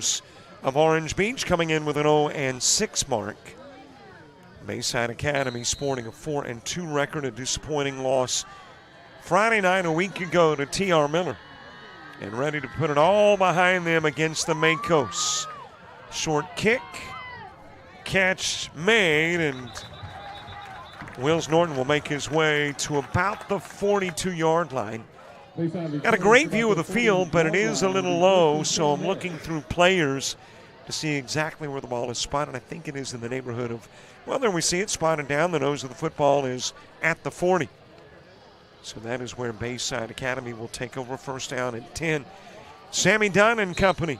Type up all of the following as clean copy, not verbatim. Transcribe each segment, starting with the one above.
Makos of Orange Beach coming in with an 0-6 mark. Bayside Academy sporting a 4-2 record, a disappointing loss Friday night a week ago to T.R. Miller. And ready to put it all behind them against the Makos. Short kick, catch made, and Wills Norton will make his way to about the 42-yard line. Got a great view of the field, but it is a little low, so I'm looking through players to see exactly where the ball is spotted. I think it is in the neighborhood of, well, there we see it spotted down. The nose of the football is at the 40. So that is where Bayside Academy will take over, first down and 10. Sammy Dunn and company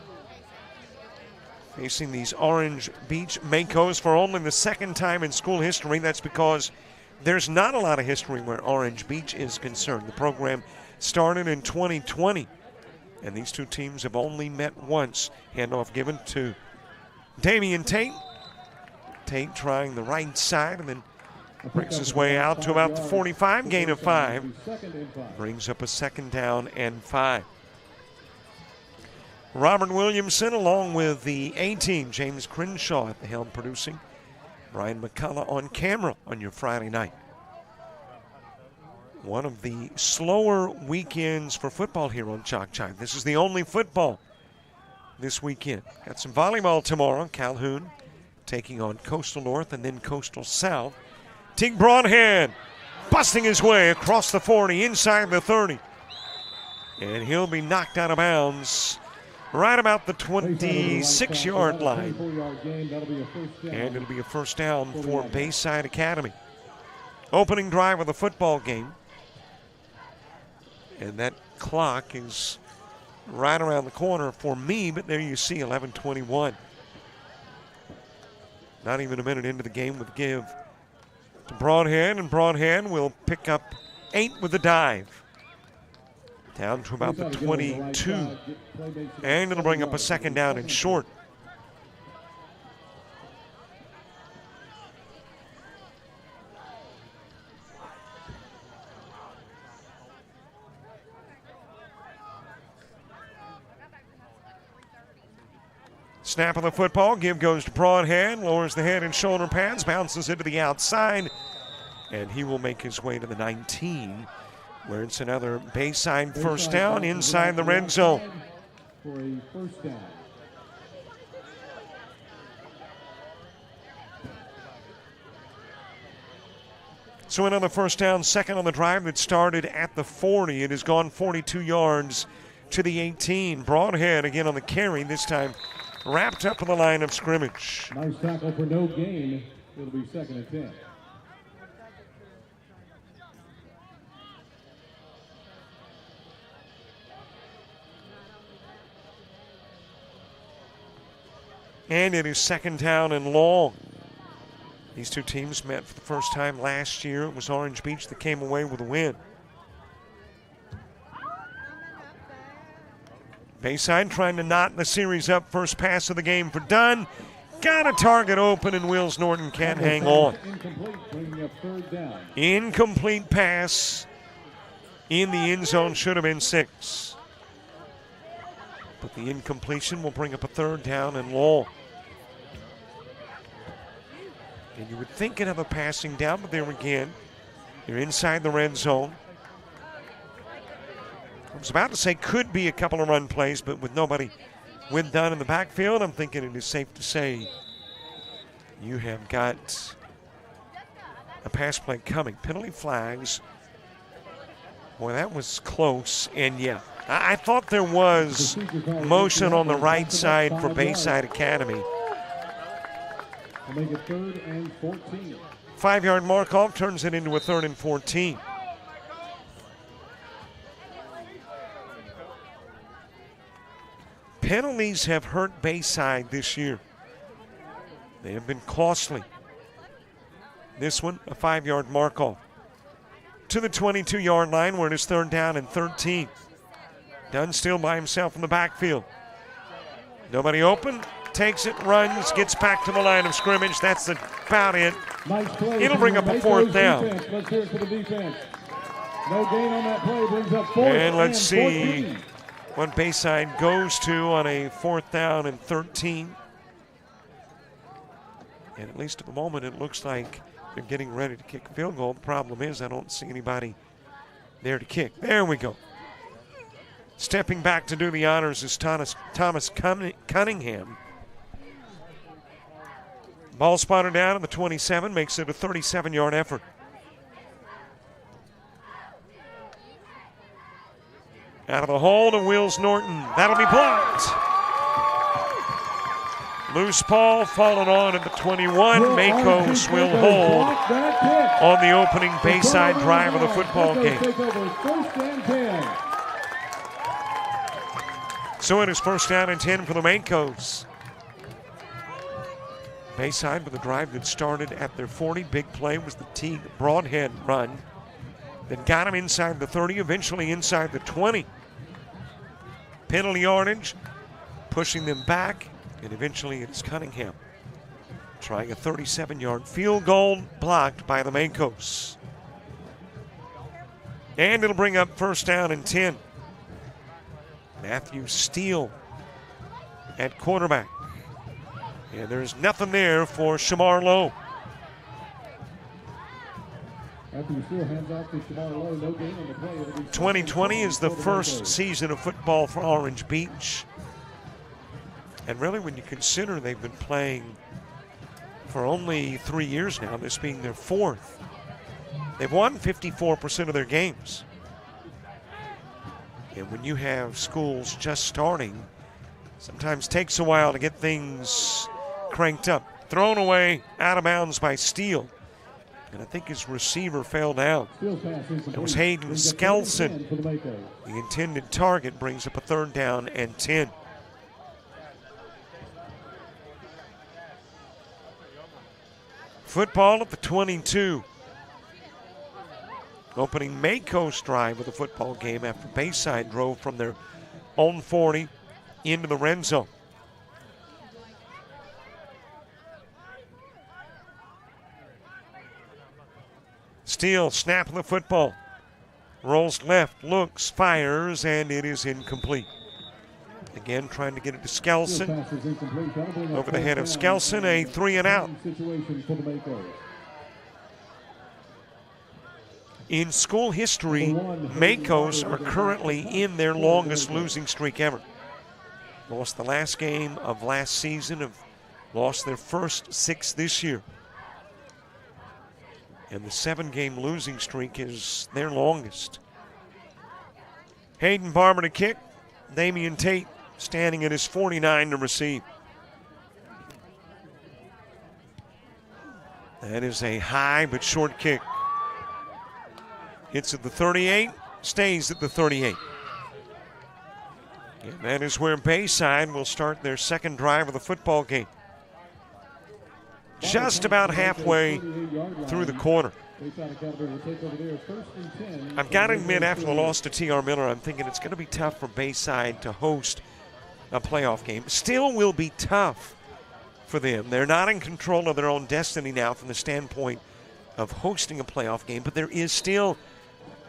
facing these Orange Beach Makos for only the second time in school history. That's because there's not a lot of history where Orange Beach is concerned. The program started in 2020, and these two teams have only met once. Handoff given to Damian Tate. Tate trying the right side and then breaks his way out to about the 45, gain of 5. Brings up a second down and 5. Robert Williamson along with the A-team, James Crenshaw at the helm producing. Brian McCullough on camera on your Friday night. One of the slower weekends for football here on JockJive. This is the only football this weekend. Got some volleyball tomorrow. Calhoun taking on Coastal North and then Coastal South. Teague Broadhead busting his way across the 40, inside the 30. And he'll be knocked out of bounds right about the 26-yard line. And it'll be a first down for Bayside Academy. Opening drive of the football game. And that clock is right around the corner for me, but there you see 11:21. Not even a minute into the game with give to Broadhead, and Broadhead will pick up 8 with the dive. Down to about the 22. And it'll bring up a second down and short. Snap of the football, give goes to Broadhead, lowers the head and shoulder pads, bounces into the outside, and he will make his way to the 19, where it's another Bayside first down inside the red zone. For a first down. So another first down, second on the drive that started at the 40. It has gone 42 yards to the 18. Broadhead again on the carry, this time wrapped up on the line of scrimmage. Nice tackle for no gain. It'll be second and 10. And it is second down and long. These two teams met for the first time last year. It was Orange Beach that came away with a win. Bayside trying to knot the series up. First pass of the game for Dunn. Got a target open, and Wills Norton can't hang on. Incomplete pass in the end zone, should have been 6. But the incompletion will bring up a third down and long. And you would think another passing down, but there again, you're inside the red zone. I was about to say could be a couple of run plays, but with nobody with Dunn in the backfield, I'm thinking it is safe to say you have got a pass play coming. Penalty flags. Boy, that was close. And yeah, I thought there was motion on the right side for Bayside Academy. We'll make it 3rd and 14. 5-yard mark off turns it into a 3rd and 14. Penalties have hurt Bayside this year. They have been costly. This one, a 5-yard mark off. To the 22-yard line where it is 3rd down and 13. Dunn still by himself in the backfield. Nobody open. Takes it, runs, gets back to the line of scrimmage. That's about it. Nice play. It'll bring up a 4th down. Let's hear it for the defense. No gain on that play, brings up 4th and let's see. 14. What Bayside goes to on a 4th down and 13. And at least at the moment, it looks like they're getting ready to kick a field goal. The problem is I don't see anybody there to kick. There we go. Stepping back to do the honors is Thomas Cunningham. Ball spotted down at the 27, makes it a 37-yard effort. Out of the hole to Wills Norton. That'll be blocked. Loose ball falling on at the 21. Makos will hold on the opening Bayside drive of the football game. So it is 1st down and 10 for the Makos. Bayside with a drive that started at their 40. Big play was the Teague Broadhead run that got him inside the 30, eventually inside the 20. Penalty yardage, pushing them back, and eventually it's Cunningham trying a 37-yard field goal, blocked by the Makos. And it'll bring up 1st down and 10. Matthew Steele at quarterback. And there's nothing there for Shamar Lowe. 2020 is the first season of football for Orange Beach. And really, when you consider they've been playing for only 3 years now, this being their 4th, they've won 54% of their games. And when you have schools just starting, sometimes takes a while to get things cranked up. Thrown away, out of bounds by Steele. And I think his receiver fell down. It was Hayden Skelson. The intended target brings up a 3rd down and 10. Football at the 22. Opening Makos drive of the football game after Bayside drove from their own 40 into the red zone. Steele snapping the football. Rolls left, looks, fires, and it is incomplete. Again, trying to get it to Skelson. Over the head of Skelson, a 3 and out. In school history, Makos are currently in their longest losing streak ever. Lost the last game of last season, have lost their first 6 this year. And the 7-game losing streak is their longest. Hayden Barber to kick. Damian Tate standing at his 49 to receive. That is a high but short kick. Hits at the 38, stays at the 38. And that is where Bayside will start their 2nd drive of the football game. Just about halfway through the quarter. I've got to admit, after the loss to T.R. Miller, I'm thinking it's going to be tough for Bayside to host a playoff game. Still will be tough for them. They're not in control of their own destiny now from the standpoint of hosting a playoff game, but there is still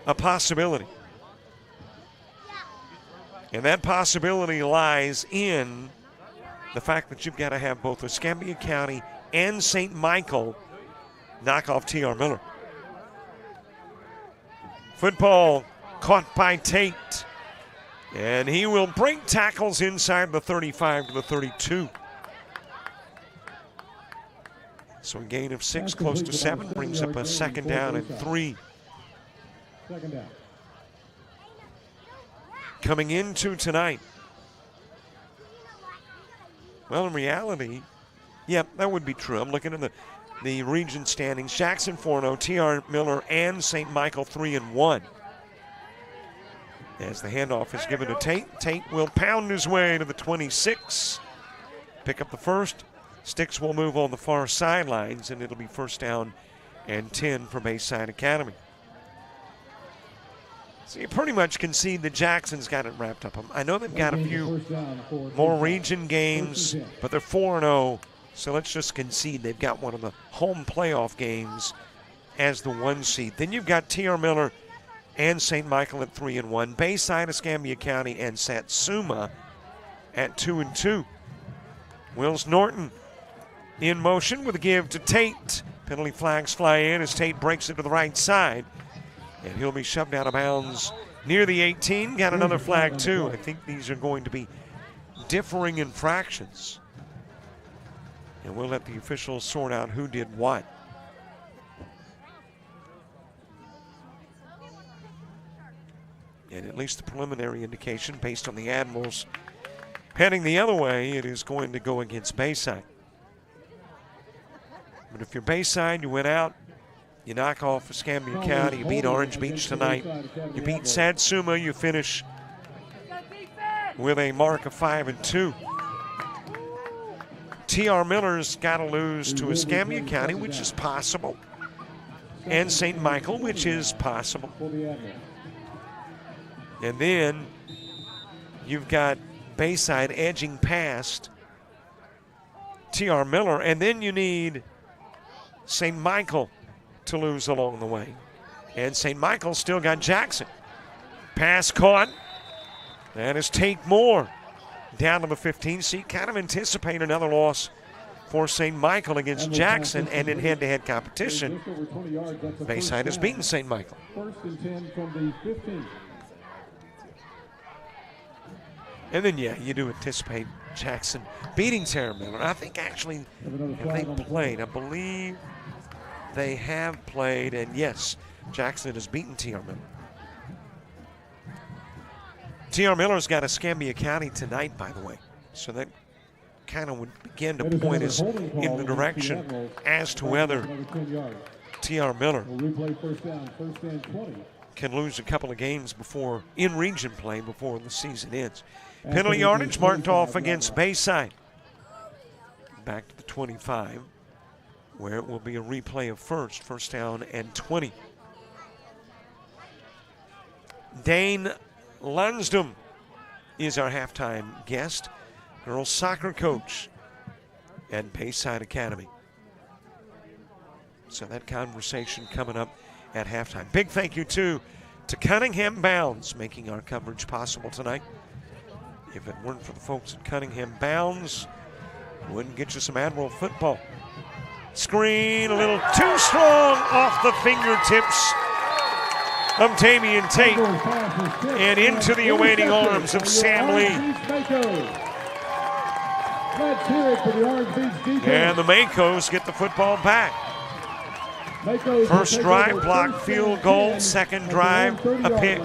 a possibility. And that possibility lies in the fact that you've got to have both Escambia County and St. Michael knock off T.R. Miller. Football caught by Tate. And he will break tackles inside the 35 to the 32. So a gain of 6, close to 7, brings up a 2nd down and 3. 2nd down. Coming into tonight. Well, in reality, yeah, that would be true. I'm looking at the region standings. Jackson 4-0, T.R. Miller and St. Michael 3-1. As the handoff is given to Tate. Tate will pound his way to the 26. Pick up the first. Sticks will move on the far sidelines, and it'll be 1st down and 10 for Bayside Academy. So you pretty much can see that Jackson's got it wrapped up. I know they've got a few more region games, but they're 4-0. So let's just concede they've got one of the home playoff games as the 1 seed. Then you've got T.R. Miller and St. Michael at 3-1. Bayside, Escambia County, and Satsuma at 2-2. Wills Norton in motion with a give to Tate. Penalty flags fly in as Tate breaks it to the right side. And he'll be shoved out of bounds near the 18. Got another flag too. I think these are going to be differing infractions. And we'll let the officials sort out who did what. And at least the preliminary indication, based on the Admirals heading the other way, it is going to go against Bayside. But if you're Bayside, you went out, you knock off Escambia County, you beat Orange Beach tonight, you beat Satsuma, you finish with a mark of 5-2. T.R. Miller's got to lose to Escambia County, which is possible, and St. Michael, which is possible. And then you've got Bayside edging past T.R. Miller, and then you need St. Michael to lose along the way. And St. Michael still got Jackson. Pass caught. That is Tate Moore down to the 15. So you kind of anticipate another loss for St. Michael against Jackson, and in head-to-head competition, Bayside has beaten St. Michael. 1st and 10 from the 15. And then, yeah, you do anticipate Jackson beating T.R. Miller. I think actually, have they played? I believe they have played, and yes, Jackson has beaten T.R. Miller. T.R. Miller's got Escambia County tonight, by the way. So that kind of would begin to point us in the direction as to whether T.R. Miller can lose a couple of games before in-region play before the season ends. Penalty yardage marked off against Bayside. Back to the 25, where it will be a replay of first down and 20. Dane Lansdom is our halftime guest, girls soccer coach at Bayside Academy. So that conversation coming up at halftime. Big thank you too to Cunningham Bounds making our coverage possible tonight. If it weren't for the folks at Cunningham Bounds, wouldn't get you some Admiral football. Screen a little too strong off the fingertips of Damian Tate and into the awaiting arms of Sam Lee. And the Makos get the football back. First drive, blocked field goal. Second drive, a pick.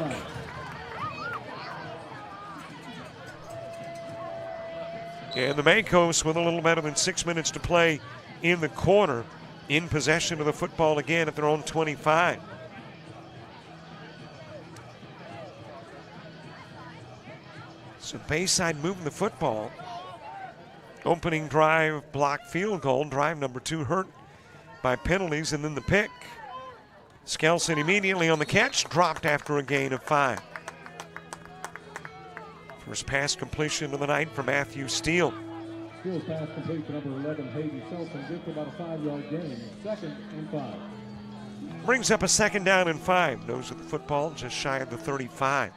And the Makos, with a little better than 6 minutes to play in the quarter, in possession of the football again at their own 25. So Bayside moving the football. Opening drive, blocked field goal. Drive number 2 hurt by penalties, and then the pick. Skelson immediately on the catch, dropped after a gain of 5. First pass completion of the night for Matthew Steele. Steele's pass complete to number 11, Hayden Selson. Good for about a 5-yard gain. 2nd and 5. Brings up a 2nd down and 5. Nose of the football just shy of the 35.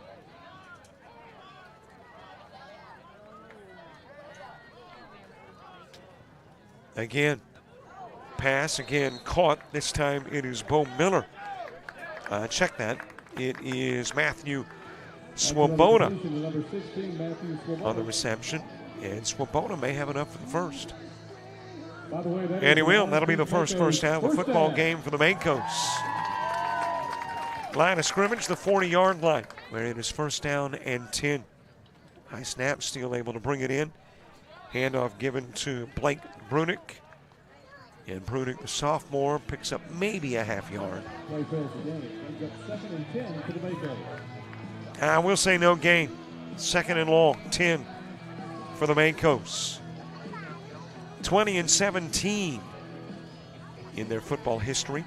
Again, pass again caught. This time it is Bo Miller. Check that. It is Matthew Swoboda on the reception. And Swoboda may have enough for the first. And he will. That'll be the first down of the football game for the Makos. Line of scrimmage, the 40-yard line, where it is 1st down and 10. High snap, Steele able to bring it in. Handoff given to Blake Brunick. And Brunick, the sophomore, picks up maybe a half yard. I will say no gain. 2nd and long, 10 for the Makos. 20-17 in their football history.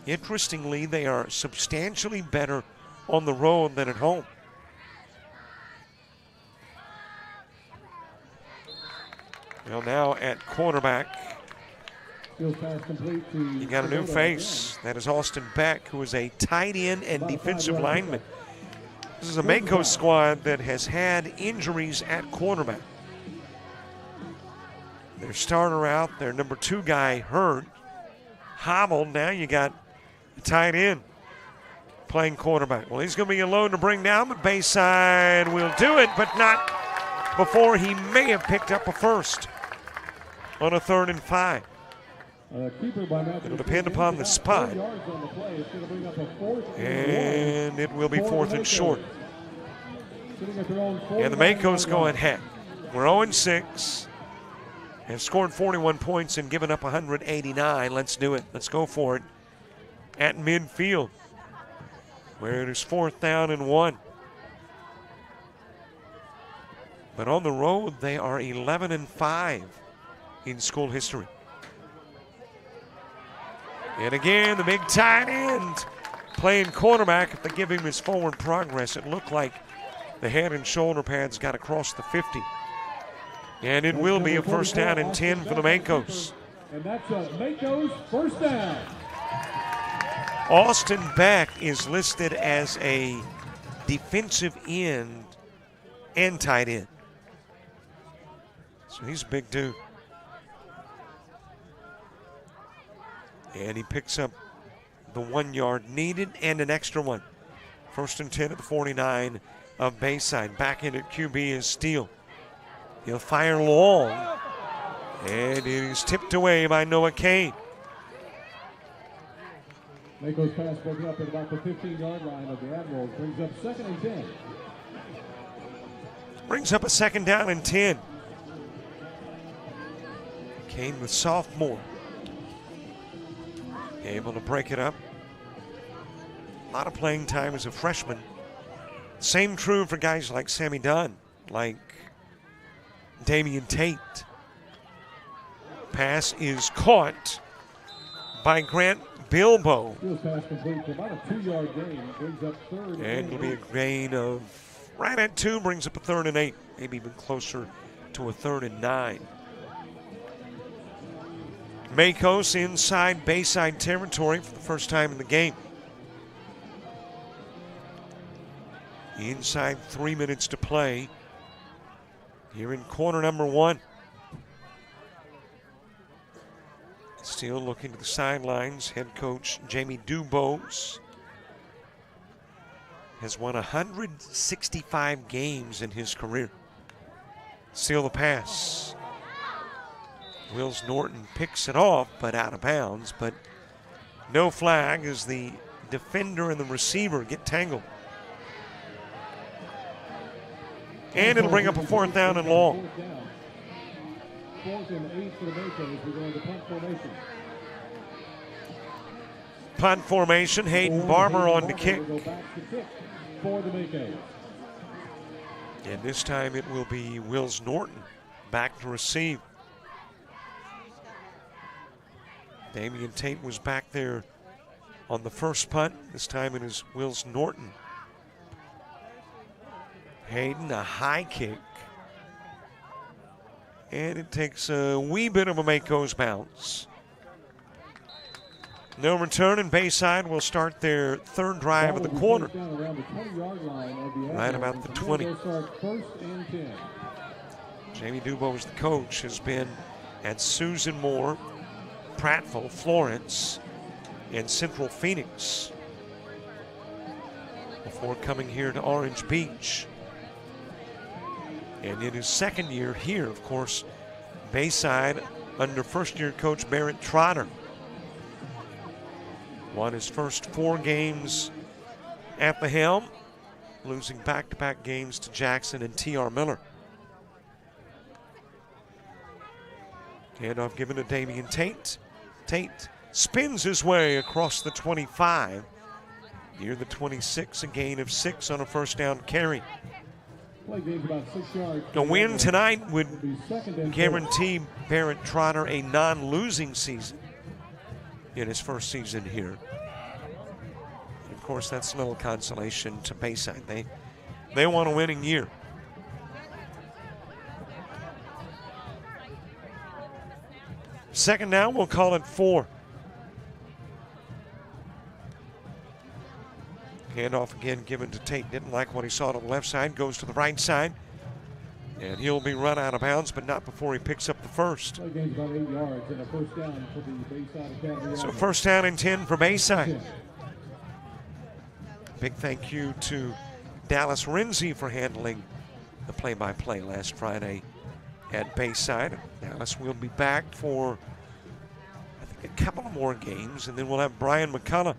Interestingly, they are substantially better on the road than at home. Well, now at quarterback, You got a new face. That is Austin Beck, who is a tight end and defensive lineman. This is a Mako squad that has had injuries at quarterback. Their starter out, their number 2 guy hurt, hobbled. Now you got a tight end playing quarterback. Well, he's going to be alone to bring down, but Bayside will do it, but not before he may have picked up a first on a 3rd and 5. It'll depend upon the spot. And it will be 4th and short. And the Makos going heck. We're 0-6. Have scored 41 points and given up 189. Let's do it. Let's go for it at midfield, where it is 4th down and 1. But on the road, they are 11-5 in school history. And again, the big tight end playing quarterback. If they give him his forward progress, it looked like the head and shoulder pads got across the 50. And it will be a 1st down and 10 for the Makos. And that's Mako's 1st down. Austin Beck is listed as a defensive end and tight end. So he's a big dude. And he picks up the 1 yard needed and an extra one. 1st and 10 at the 49 of Bayside. Back in at QB is Steele. He'll fire long. And it is tipped away by Noah Kane. Mako's pass broken up at about the 15-yard line of the Admirals. Brings up 2nd and 10. Brings up a 2nd down and 10. Kane, the sophomore, able to break it up. A lot of playing time as a freshman. Same true for guys like Sammy Dunn, like Damian Tate. Pass is caught by Grant Bilbo. Pass complete for about a 2-yard gain. Brings up 3rd. And it'll be a gain of right at 2, brings up a 3rd and 8, maybe even closer to a 3rd and 9. Makos inside Bayside territory for the first time in the game. Inside 3 minutes to play here in quarter number 1. Still looking to the sidelines. Head coach Jamie Dubose has won 165 games in his career. Still the pass. Wills Norton picks it off, but out of bounds. But no flag as the defender and the receiver get tangled. And it'll bring up a 4th down and long. 4th and 8 for the Makos. We're going to punt formation. Punt formation. Hayden Barber on to kick. For the Makos. And this time it will be Wills Norton back to receive. Damian Tate was back there on the first punt. This time it is Wills Norton. Hayden, a high kick. And it takes a wee bit of a Makos bounce. No return, and Bayside will start their 3rd drive of the quarter. Right about the 20. Jamie Dubose, the coach, has been at Susan Moore, Prattville, Florence, and Central Phoenix before coming here to Orange Beach. And in his 2nd year here, of course, Bayside under 1st-year coach Barrett Trotter. Won his first 4 games at the helm, losing back-to-back games to Jackson and T.R. Miller. Handoff given to Damian Tate. Tate spins his way across the 25. Near the 26, a gain of 6 on a 1st down carry. A win tonight would guarantee Barrett Trotter a non-losing season in his first season here. And of course, that's a little consolation to Bayside. They want a winning year. Second down, we'll call it 4. Handoff again given to Tate. Didn't like what he saw to the left side. Goes to the right side. And he'll be run out of bounds, but not before he picks up the first. Play game's about 8 yards and a first down for the Bayside Academy. So first down and 10 for Bayside. Big thank you to Dallas Renzi for handling the play-by-play last Friday at Bayside. Dallas will be back for, I think, a couple of more games, and then we'll have Brian McCullough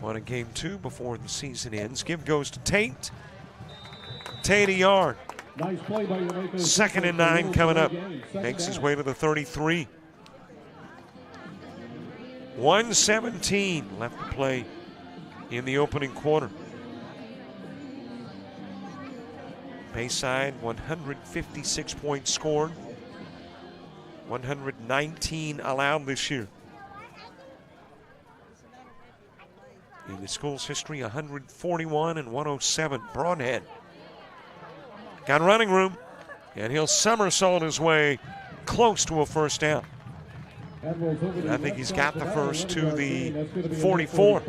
on a game 2 before the season ends. Give goes to Tate. Tate a yard. Nice play by your Waco. Second and 9 coming up. Makes his way to the 33. 1:17 left to play in the opening quarter. Bayside 156 points scored. 119 allowed this year. In the school's history, 141 and 107. Broadhead got running room, and he'll somersault his way close to a first down. And I think he's got the first to the 44.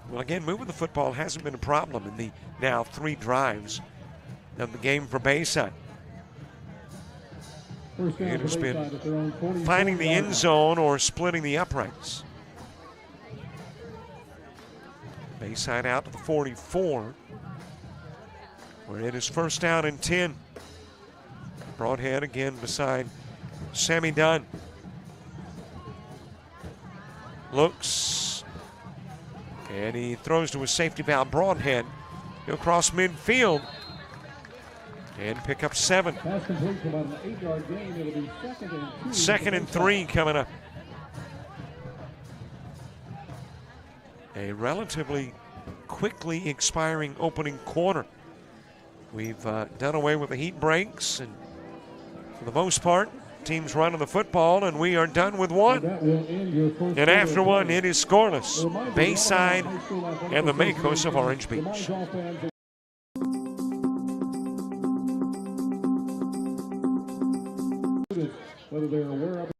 Well, again, moving the football hasn't been a problem in the now 3 drives of the game for Bayside. It has been finding the end zone or splitting the uprights. Bayside out to the 44, where it is first down and 10. Broadhead again beside Sammy Dunn. Looks, and he throws to a safety valve. Broadhead. He'll cross midfield and pick up 7. Pass complete for about an 8-yard gain. It'll be second and 3 coming up. A relatively quickly expiring opening quarter. We've done away with the heat breaks, and for the most part, teams running the football, and we are done with one. And after one, it is scoreless. Bayside and the Makos of Orange Beach. Whether they're aware of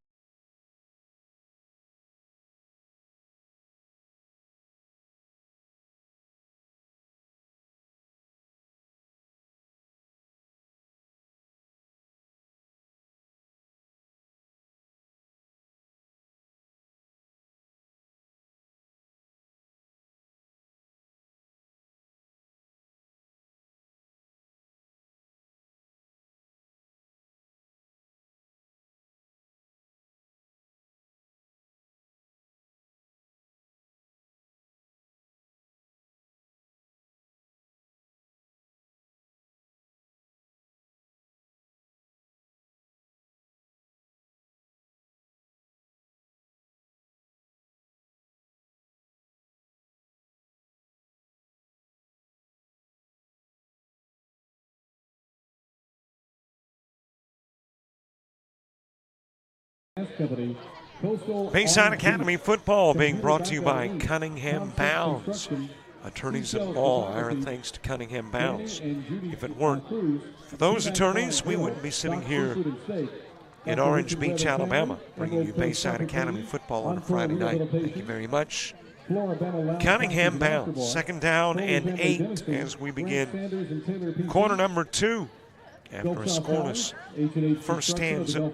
Bayside Academy football being brought to you by Cunningham Bounds. Attorneys at law, our thanks to Cunningham Bounds. If it weren't for those attorneys, we wouldn't be sitting here in Orange Beach, Alabama, bringing you Bayside Academy football on a Friday night. Thank you very much. Cunningham Bounds, second down and 8 as we begin quarter number 2 after a scoreless first stanza.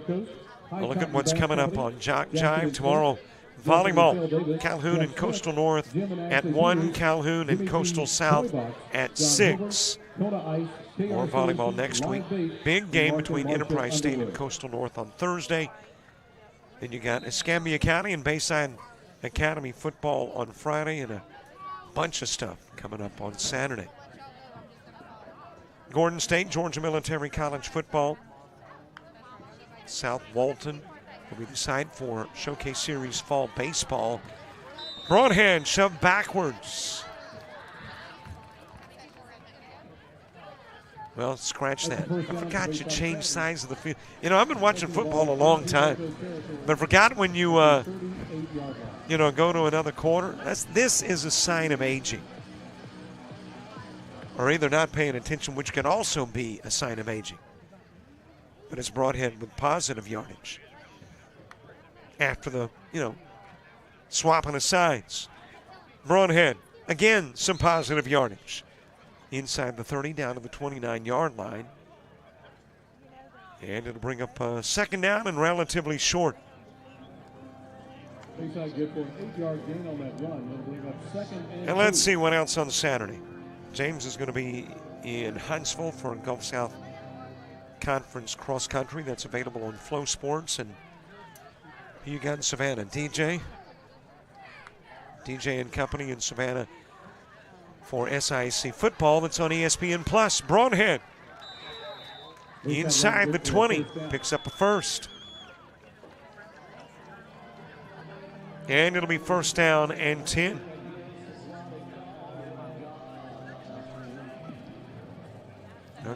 We'll look at what's coming up on JockJive tomorrow. Volleyball, Calhoun and Coastal North at 1, Calhoun and Coastal South at 6. More volleyball next week. Big game between Enterprise State and Coastal North on Thursday. Then you got Escambia County and Bayside Academy football on Friday, and a bunch of stuff coming up on Saturday. Gordon State, Georgia Military College football. South Walton will be the site for Showcase Series Fall Baseball. Broadhead shoved backwards. Well, scratch that. I forgot you changed size of the field. You know, I've been watching football a long time, but I forgot when you, go to another quarter. This is a sign of aging. Or either not paying attention, which can also be a sign of aging. but it's Broadhead with positive yardage. After the, swapping of sides. Broadhead, again, some positive yardage. Inside the 30, down to the 29-yard line. And it'll bring up a second down and relatively short. Bayside good for an 8-yard gain on that run. It'll bring up second and let's see what else on Saturday. James is going to be in Huntsville for Gulf South Conference cross country. That's available on Flow Sports. And who you got in Savannah? DJ and company in Savannah for SIC football. That's on ESPN Plus. Broadhead inside the 20, picks up a first. And it'll be first down and 10.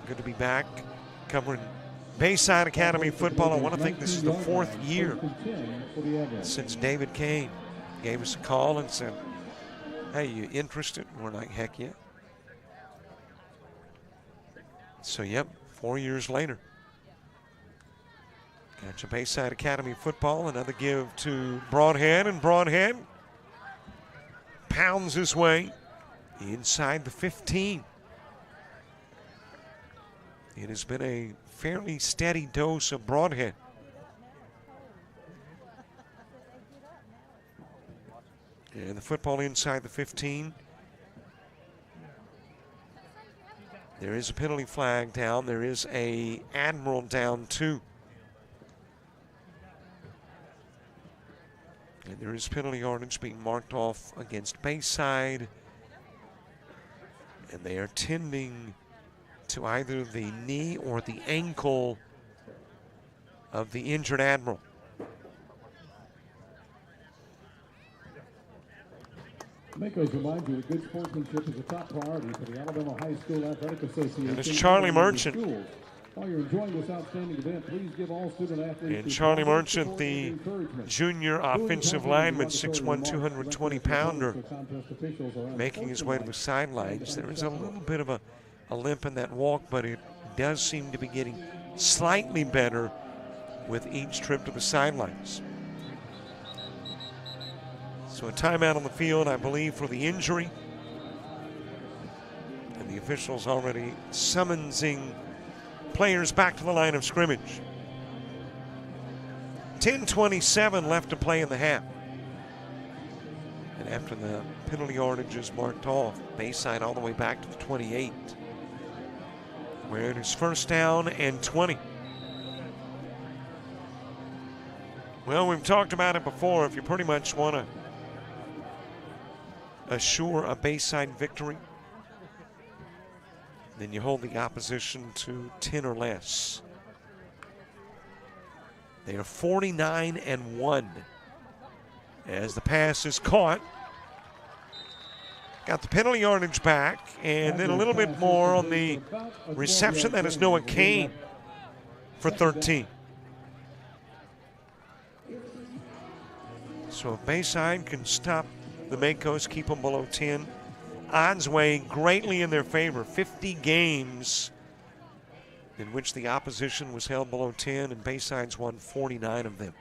Good to be back covering Bayside Academy football. I want to think this is the 4th year since David Kane gave us a call and said, hey, you interested? We're like, heck yeah. So, yep, 4 years later. Got your Bayside Academy football. Another give to Broadhead, and Broadhead pounds his way inside the 15. It has been a fairly steady dose of Broadhead. And the football inside the 15. There is a penalty flag down. There is a Admiral down too. And there is penalty yardage being marked off against Bayside. And they are tending to either the knee or the ankle of the injured Admiral. Maco's remind you that good sportsmanship is a top priority for the Alabama High School Athletic Association. And it's Charlie Merchant. While you're enjoying this outstanding event, please give all student athletes. And Charlie Merchant, the junior offensive lineman, 6'1", 220-pounder, making his way to the sidelines. There is a little bit of a limp in that walk, but it does seem to be getting slightly better with each trip to the sidelines. So a timeout on the field, I believe, for the injury. And the officials already summoning players back to the line of scrimmage. 10:27 left to play in the half. And after the penalty yardage is marked off, Bayside all the way back to the 28, where it is first down and 20. Well, we've talked about it before. If you pretty much want to assure a Bayside victory, then you hold the opposition to 10 or less. They are 49-1 as the pass is caught. Got the penalty yardage back, and then a little bit more on the reception. That is Noah Kane for 13. So if Bayside can stop the Makos, keep them below 10, odds weigh greatly in their favor. 50 games in which the opposition was held below 10, and Bayside's won 49 of them.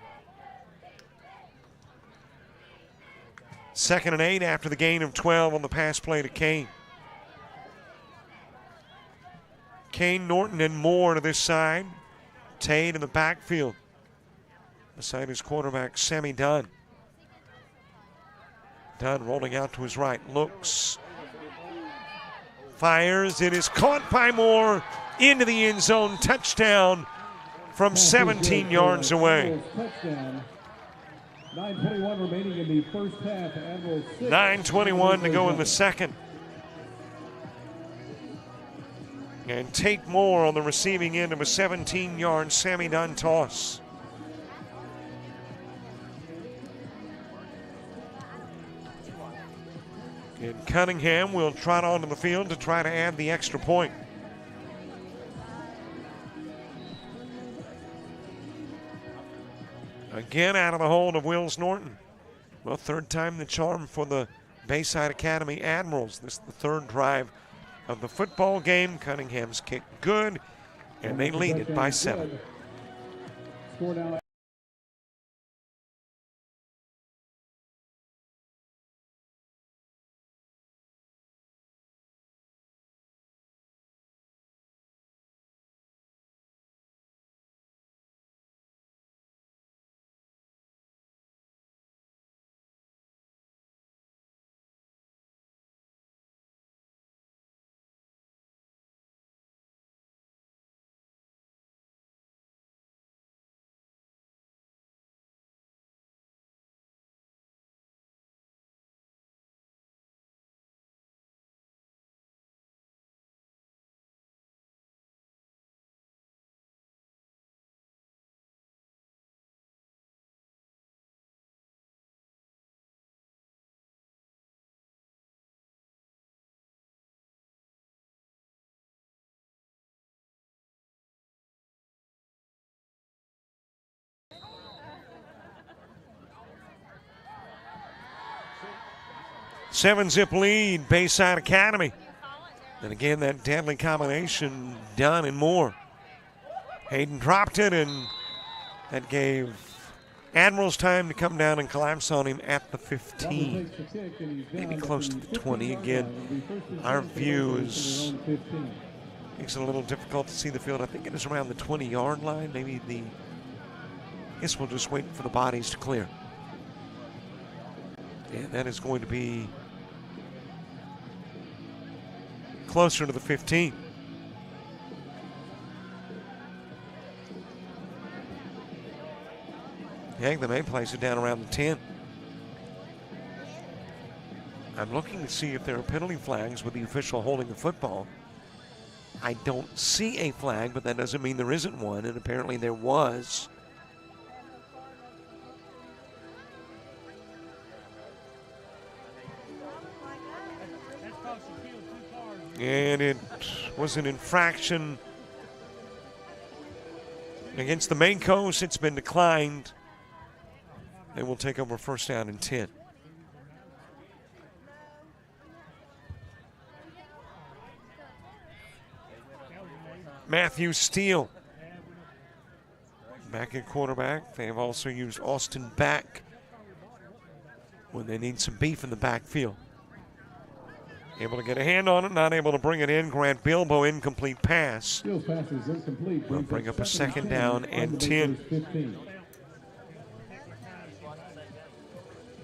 2nd and 8 after the gain of 12 on the pass play to Kane. Kane, Norton, and Moore to this side. Tate in the backfield beside his quarterback, Sammy Dunn. Dunn rolling out to his right, looks, fires. It is caught by Moore into the end zone. Touchdown from 17 yards away. 9:21 remaining in the first half. 9:21 to go in the second. And Tate Moore on the receiving end of a 17-yard Sammy Dunn toss. And Cunningham will trot onto the field to try to add the extra point. Again out of the hold of Wills Norton. Well, third time the charm for the Bayside Academy Admirals. This is the third drive of the football game. Cunningham's kick good, and they lead it by 7. Score now. Seven-zip lead, Bayside Academy. And again, that deadly combination, Dunn and Moore. Hayden dropped it, and that gave Admirals time to come down and collapse on him at the 15. Maybe close to the 20. Again, our view is makes it a little difficult to see the field. I think it is around the 20-yard line. Maybe I guess we'll just wait for the bodies to clear. And that is going to be closer to the 15. They may place it down around the 10. I'm looking to see if there are penalty flags with the official holding the football. I don't see a flag, but that doesn't mean there isn't one, and apparently there was. And it was an infraction against the Main Coast. It's been declined. They will take over first down and 10. Matthew Steele back at quarterback. They have also used Austin back when they need some beef in the backfield. Able to get a hand on it, not able to bring it in. Grant Bilbo, incomplete pass. Will bring up a second down and 10.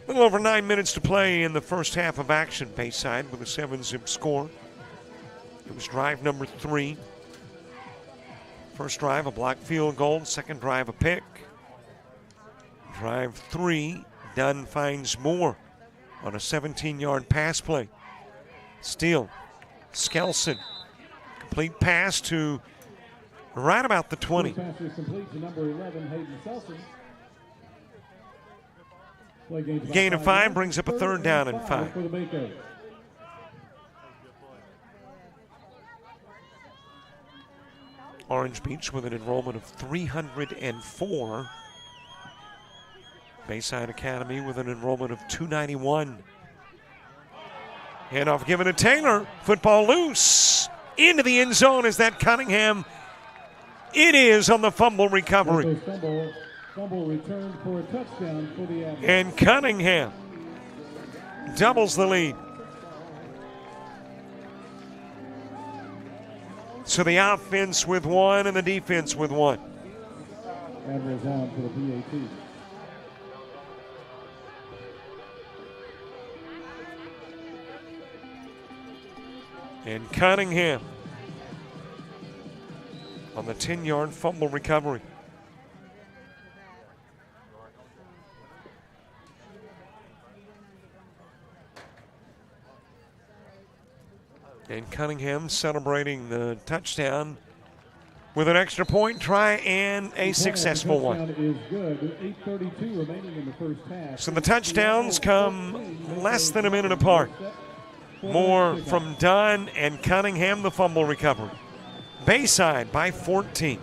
A little over 9 minutes to play in the first half of action. Bayside with a 7-zip score. It was drive number 3. First drive, a block field goal. Second drive, a pick. Drive 3, Dunn finds Moore on a 17-yard pass play. Steele, Skelson, complete pass to right about the 20. Gain of 5 brings up a third down and 5. Orange Beach with an enrollment of 304. Bayside Academy with an enrollment of 291. Handoff given to Taylor. Football loose. Into the end zone is that Cunningham. It is on the fumble recovery. Fumble returned for a touchdown for the Admirals. And Cunningham doubles the lead. So the offense with 1 and the defense with 1. Admirals on for the PAT. And Cunningham on the 10-yard fumble recovery. And Cunningham celebrating the touchdown with an extra point try and a successful one. Is good. 8:32 remaining in the first half. So the touchdowns come less than a minute apart. Moore from Dunn and Cunningham, the fumble recovery. Bayside by 14.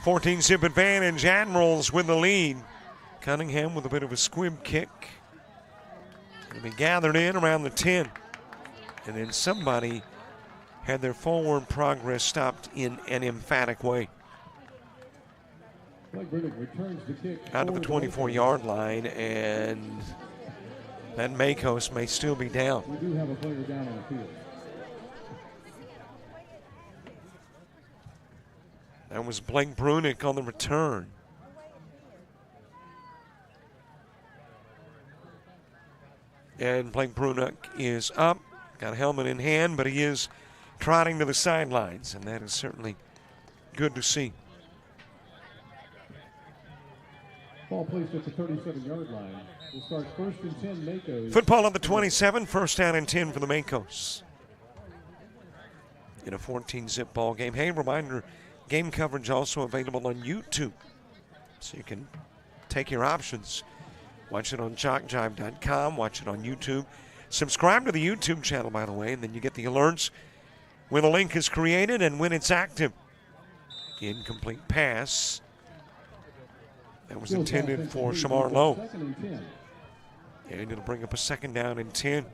14-zip advantage. Admirals with the lead. Cunningham with a bit of a squib kick. Going to be gathered in around the 10. And then somebody had their forward progress stopped in an emphatic way. Out to the 24-yard line, and that Makos may still be down. We do have a player down on the field. That was Blake Brunick on the return. And Blake Brunick is up, got a helmet in hand, but he is trotting to the sidelines, and that is certainly good to see. Ball placed at the 37-yard line. We'll start 1st and 10, Makos. Football at the 27, first down and 10 for the Makos. In a 14-zip ball game. Hey, reminder, game coverage also available on YouTube, so you can take your options. Watch it on JockJive.com, watch it on YouTube. Subscribe to the YouTube channel, by the way, and then you get the alerts when a link is created and when it's active. Incomplete pass. That was intended for Shamar Lowe. And it'll bring up a 2nd down and 10.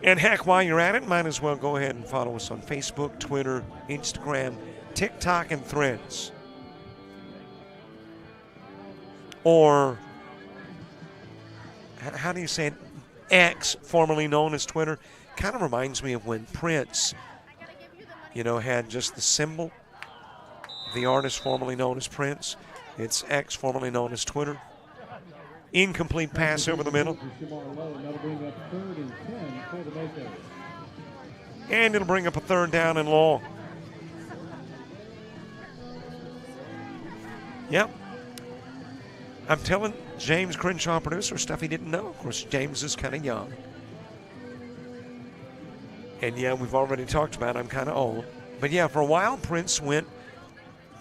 And heck, while you're at it, might as well go ahead and follow us on Facebook, Twitter, Instagram, TikTok, and Threads. Or, how do you say it? X, formerly known as Twitter. Kind of reminds me of when Prince, had just the symbol. The artist formerly known as Prince. It's X, formerly known as Twitter. Incomplete pass over the middle. And it'll bring up a 3rd down and long. Yep. I'm telling James Crenshaw, producer, stuff he didn't know. Of course, James is kind of young. And yeah, we've already talked about it. I'm kind of old. But yeah, for a while, Prince went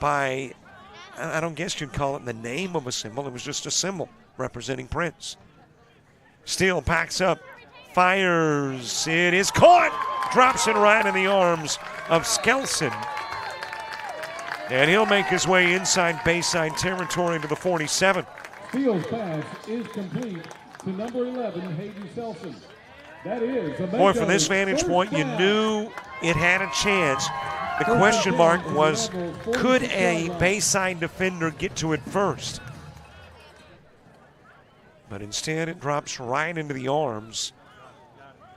by, I don't guess you'd call it the name of a symbol. It was just a symbol representing Prince. Steele packs up, fires. It is caught. Drops it right in the arms of Skelson. And he'll make his way inside Bayside territory to the 47. Steele's pass is complete to number 11, Hayden Selson. That is a boy, from this vantage point, you knew it had a chance. The question mark was, could a Bayside defender get to it first? But instead, it drops right into the arms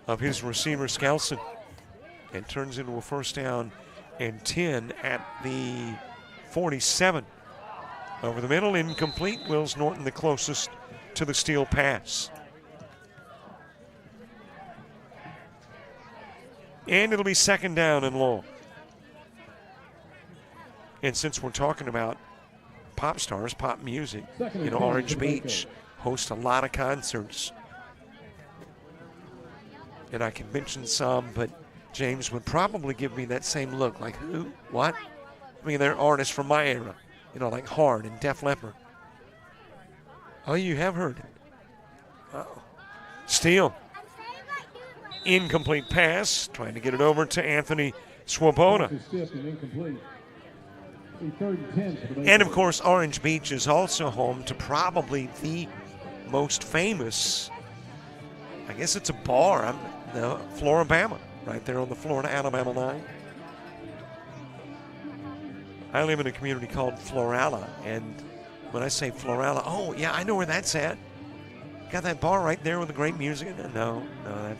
of his receiver, Skelson, and turns into a 1st down and 10 at the 47. Over the middle, incomplete. Wills Norton the closest to the Steele pass. And it'll be 2nd down and long. And since we're talking about pop stars, pop music, Orange Beach hosts a lot of concerts. And I can mention some, but James would probably give me that same look, like who, what? I mean, they're artists from my era, like Hard and Def Leppard. Oh, you have heard it. Uh-oh. Steele. Incomplete pass, trying to get it over to Anthony Swoboda. And of course, Orange Beach is also home to probably the most famous, I guess it's a bar, Floribama, right there on the Florida-Alabama line. I live in a community called Florala, and when I say Florala, oh yeah, I know where that's at. Got that bar right there with the great music. No, that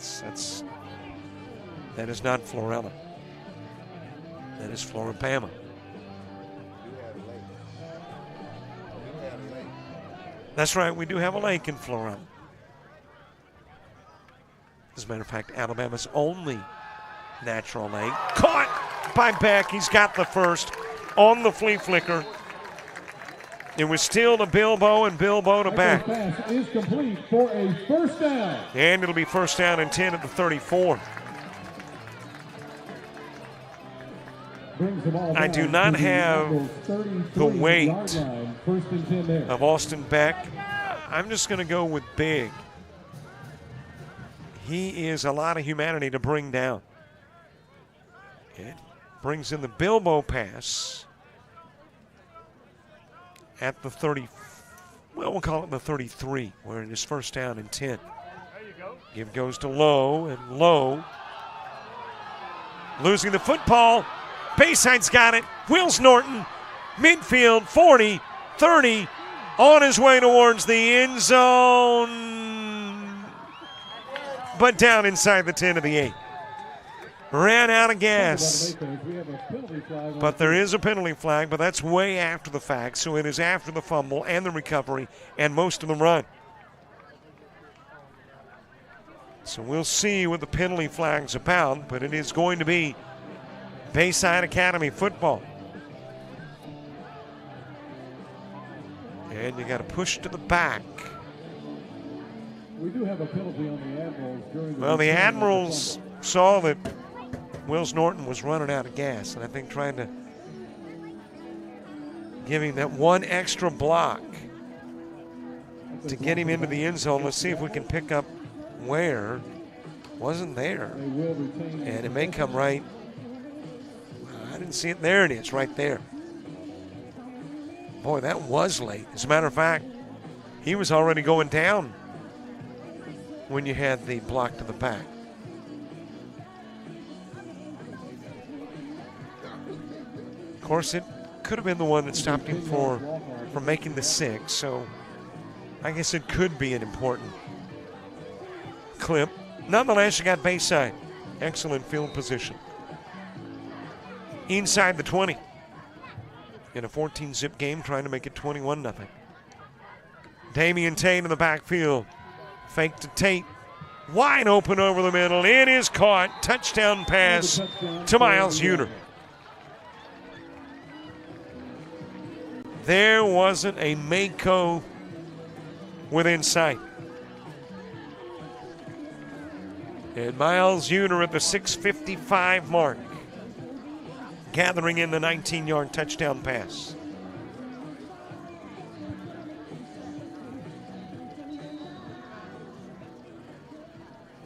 is not Florala. That is Floribama. That's right, we do have a lake in Florida. As a matter of fact, Alabama's only natural lake. Caught by Beck. He's got the first on the flea flicker. It was still to Bilbo and Bilbo to Beck. Pass is complete for a 1st down. And it'll be 1st down and 10 at the 34. I do not have the weight of Austin Beck. I'm just going to go with big. He is a lot of humanity to bring down. And brings in the Bilbo pass at the 30, well, we'll call it the 33, where it is first down and 10. Give goes to Lowe, and Lowe losing the football. Bayside's got it. Wills Norton, midfield, 40, 30, on his way towards the end zone, but down inside the 10 of the 8. Ran out of gas. But there is a penalty flag, but that's way after the fact, so it is after the fumble and the recovery and most of the run. So we'll see what the penalty flag's about, but it is going to be Bayside Academy football. And you got to push to the back. We do have a penalty on the Admirals during the Well, the Admirals saw that Wills Norton was running out of gas, and I think trying to give him that one extra block to get him into the end zone. Let's see if we can pick up where. Wasn't there. And it may come right. I didn't see it. There it is, right there. Boy, that was late. As a matter of fact, he was already going down when you had the block to the back. Of course, it could have been the one that stopped him from making the 6, so I guess it could be an important clip. Nonetheless, you got Bayside. Excellent field position. Inside the 20. In a 14-zip game, trying to make it 21-0. Damian Tate in the backfield. Fake to Tate. Wide open over the middle. It is caught. Touchdown pass to Miles Uter. There wasn't a Mako within sight. And Miles Uter at the 6:55 mark, gathering in the 19-yard touchdown pass.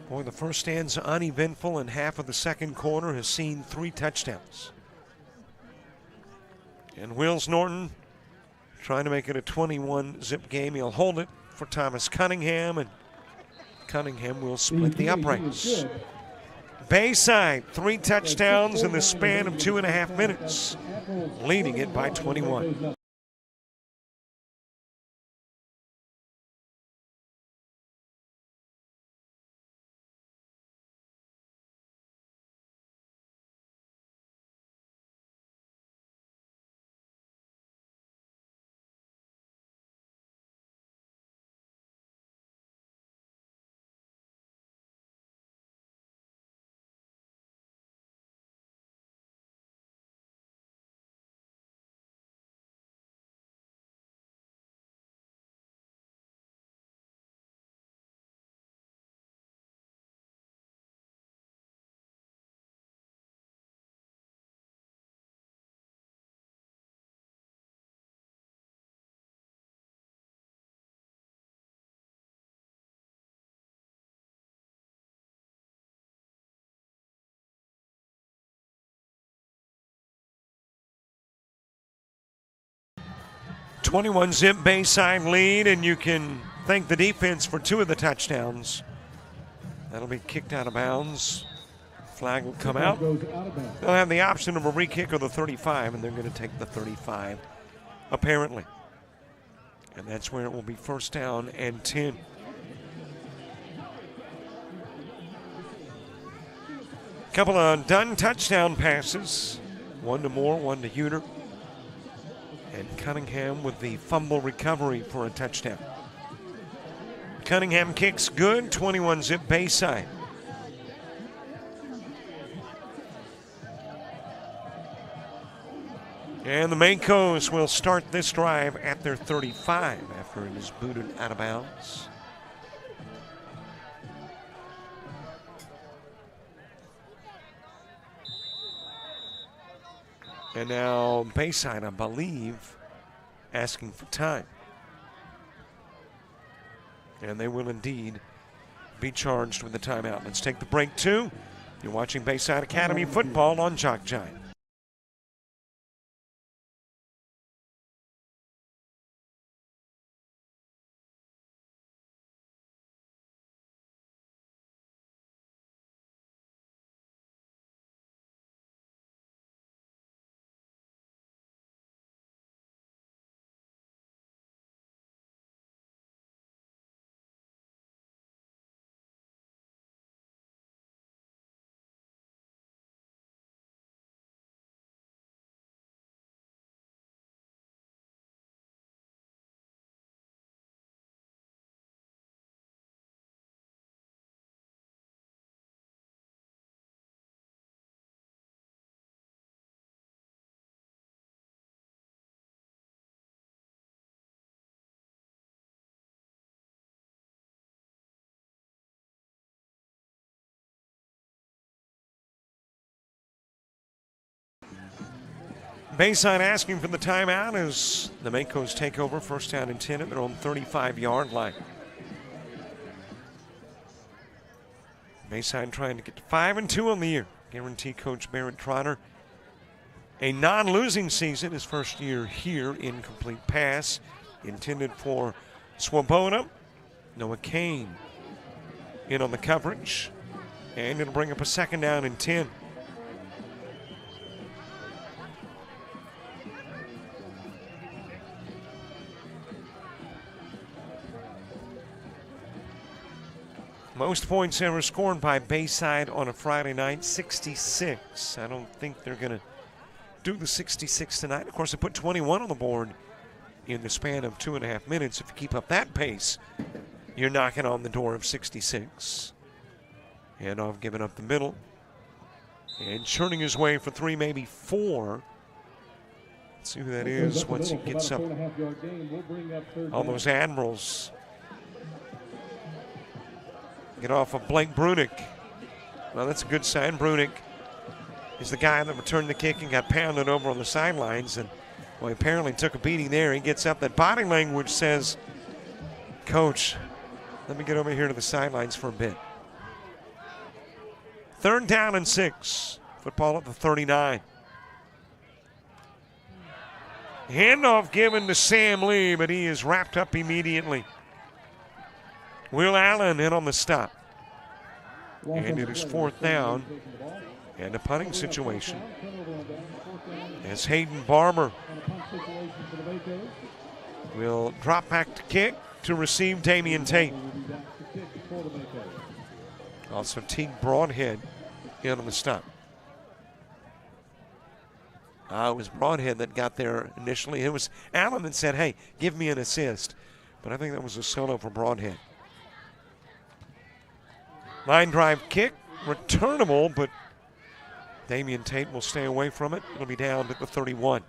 Boy, the first stand's uneventful, and half of the second quarter has seen 3 touchdowns. And Wills Norton trying to make it a 21-zip game. He'll hold it for Thomas Cunningham, and Cunningham will split the uprights. Bayside, 3 touchdowns in the span of 2.5 minutes, leading it by 21. .21-zip Bayside lead, and you can thank the defense for 2 of the touchdowns. That'll be kicked out of bounds. Flag will come out. They'll have the option of a re-kick or the 35, and they're going to take the 35, apparently. And that's where it will be first down and 10. Couple of done touchdown passes. One to Moore, one to Uter. And Cunningham with the fumble recovery for a touchdown. Cunningham kicks good, 21-zip Bayside. And the Makos will start this drive at their 35 after it is booted out of bounds. And now Bayside, I believe, asking for time. And they will indeed be charged with the timeout. Let's take the break, too. You're watching Bayside Academy football on JockJive. Bayside asking for the timeout as the Makos take over, first down and 10 at their own 35-yard line. Bayside trying to get to 5-2 on the year. Guarantee Coach Barrett Trotter a non-losing season, his first year here. Incomplete pass intended for Swoboda. Noah Kane in on the coverage, and it'll bring up a second down and 10. Most points ever scored by Bayside on a Friday night, 66. I don't think they're going to do the 66 tonight. Of course, they put 21 on the board in the span of 2.5 minutes. If you keep up that pace, you're knocking on the door of 66. Handoff given up the middle. And churning his way for 3, maybe 4. Let's see who that is once he gets up on those Admirals. Get off of Blake Brunick. Well, that's a good sign. Brunick is the guy that returned the kick and got pounded over on the sidelines. And, well, he apparently took a beating there. He gets up. That body language says, Coach, let me get over here to the sidelines for a bit. 3rd down and 6. Football at the 39. Handoff given to Sam Lee, but he is wrapped up immediately. Will Allen in on the stop. And it is 4th down and a punting situation as Hayden Barber will drop back to kick to receive Damian Tate. Also Teague Broadhead in on the stop. It was Broadhead that got there initially. It was Allen that said, hey, give me an assist. But I think that was a solo for Broadhead. Line drive kick, returnable, but Damian Tate will stay away from it. It'll be down at the 31.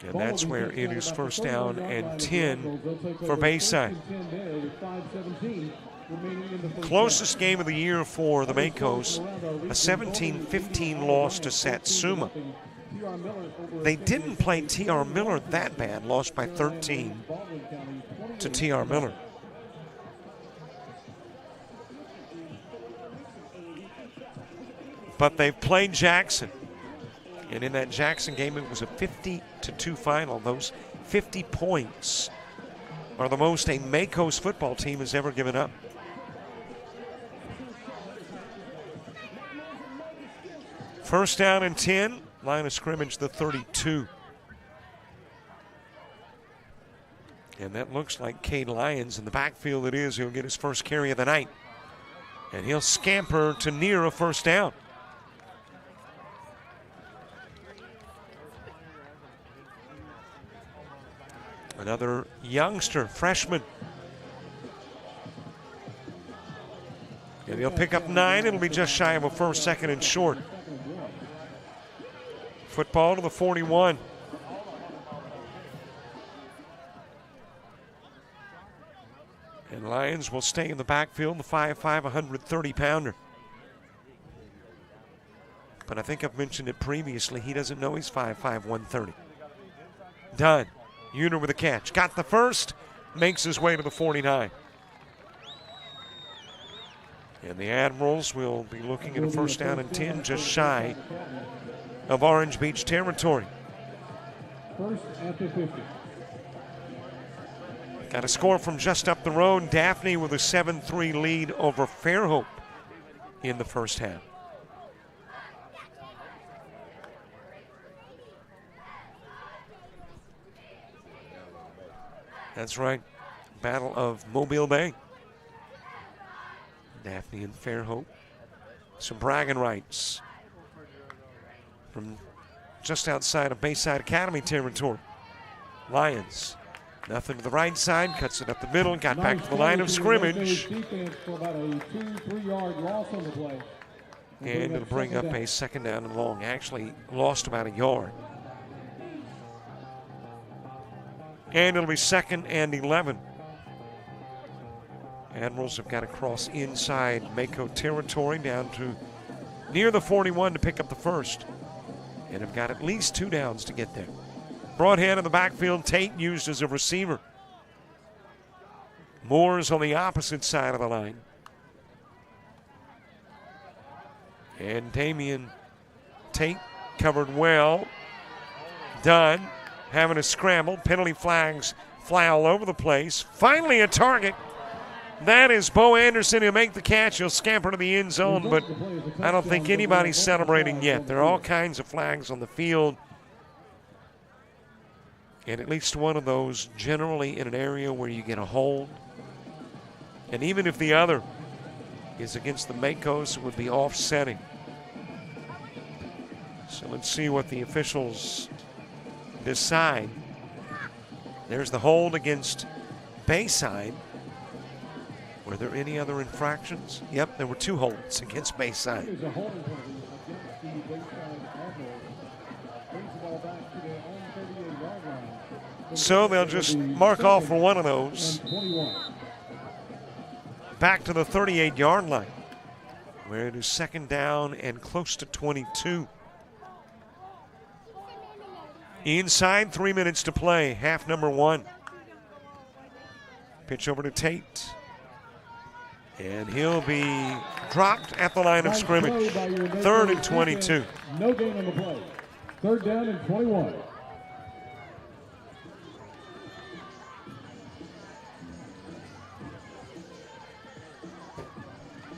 And that's where it is 1st down and 10 for Bayside. Closest game of the year for the Makos, a 17-15 loss to Satsuma. They didn't play T.R. Miller that bad, lost by 13 to T.R. Miller. But they've played Jackson. And in that Jackson game, it was a 50-2 final. Those 50 points are the most a Makos football team has ever given up. First down and 10, line of scrimmage the 32. And that looks like Cade Lyons in the backfield. It is. He'll get his first carry of the night. And he'll scamper to near a 1st down. Another youngster, freshman. And he'll pick up 9. It'll be just shy of a 1st, 2nd, and short. Football to the 41. And Lyons will stay in the backfield, the 5'5", 130-pounder. But I think I've mentioned it previously. He doesn't know he's 5'5", 130. Done. Uner with a catch. Got the first. Makes his way to the 49. And the Admirals will be looking at a 1st down and 10, just shy of Orange Beach territory. 1st after 50. Got a score from just up the road. Daphne with a 7-3 lead over Fairhope in the 1st half. That's right. Battle of Mobile Bay. Daphne and Fairhope. Some bragging rights from just outside of Bayside Academy territory. Lions. Nothing to the right side. Cuts it up the middle. Got back to the line of scrimmage. And it'll bring up a 2nd down and long. Actually lost about a yard. And it'll be 2nd and 11. Admirals have got to cross inside Mako territory down to near the 41 to pick up the 1st. and have got at least 2 downs to get there. Broadhead in the backfield, Tate used as a receiver. Moore's on the opposite side of the line. And Damian Tate covered well. Dunn having a scramble. Penalty flags fly all over the place. Finally a target. That is Bo Anderson. He'll make the catch. He'll scamper to the end zone, but I don't think anybody's celebrating yet. There are all kinds of flags on the field. And at least one of those generally in an area where you get a hold. And even if the other is against the Makos, it would be offsetting. So let's see what the officials decide. There's the hold against Bayside. Were there any other infractions? Yep, there were 2 holds against Bayside. So they'll just mark off for one of those. Back to the 38-yard line, where it is 2nd down and close to 22. Inside, 3 minutes to play, half number 1. Pitch over to Tate. And he'll be dropped at the line of scrimmage. 3rd and 22. No gain on the play. 3rd down and 21.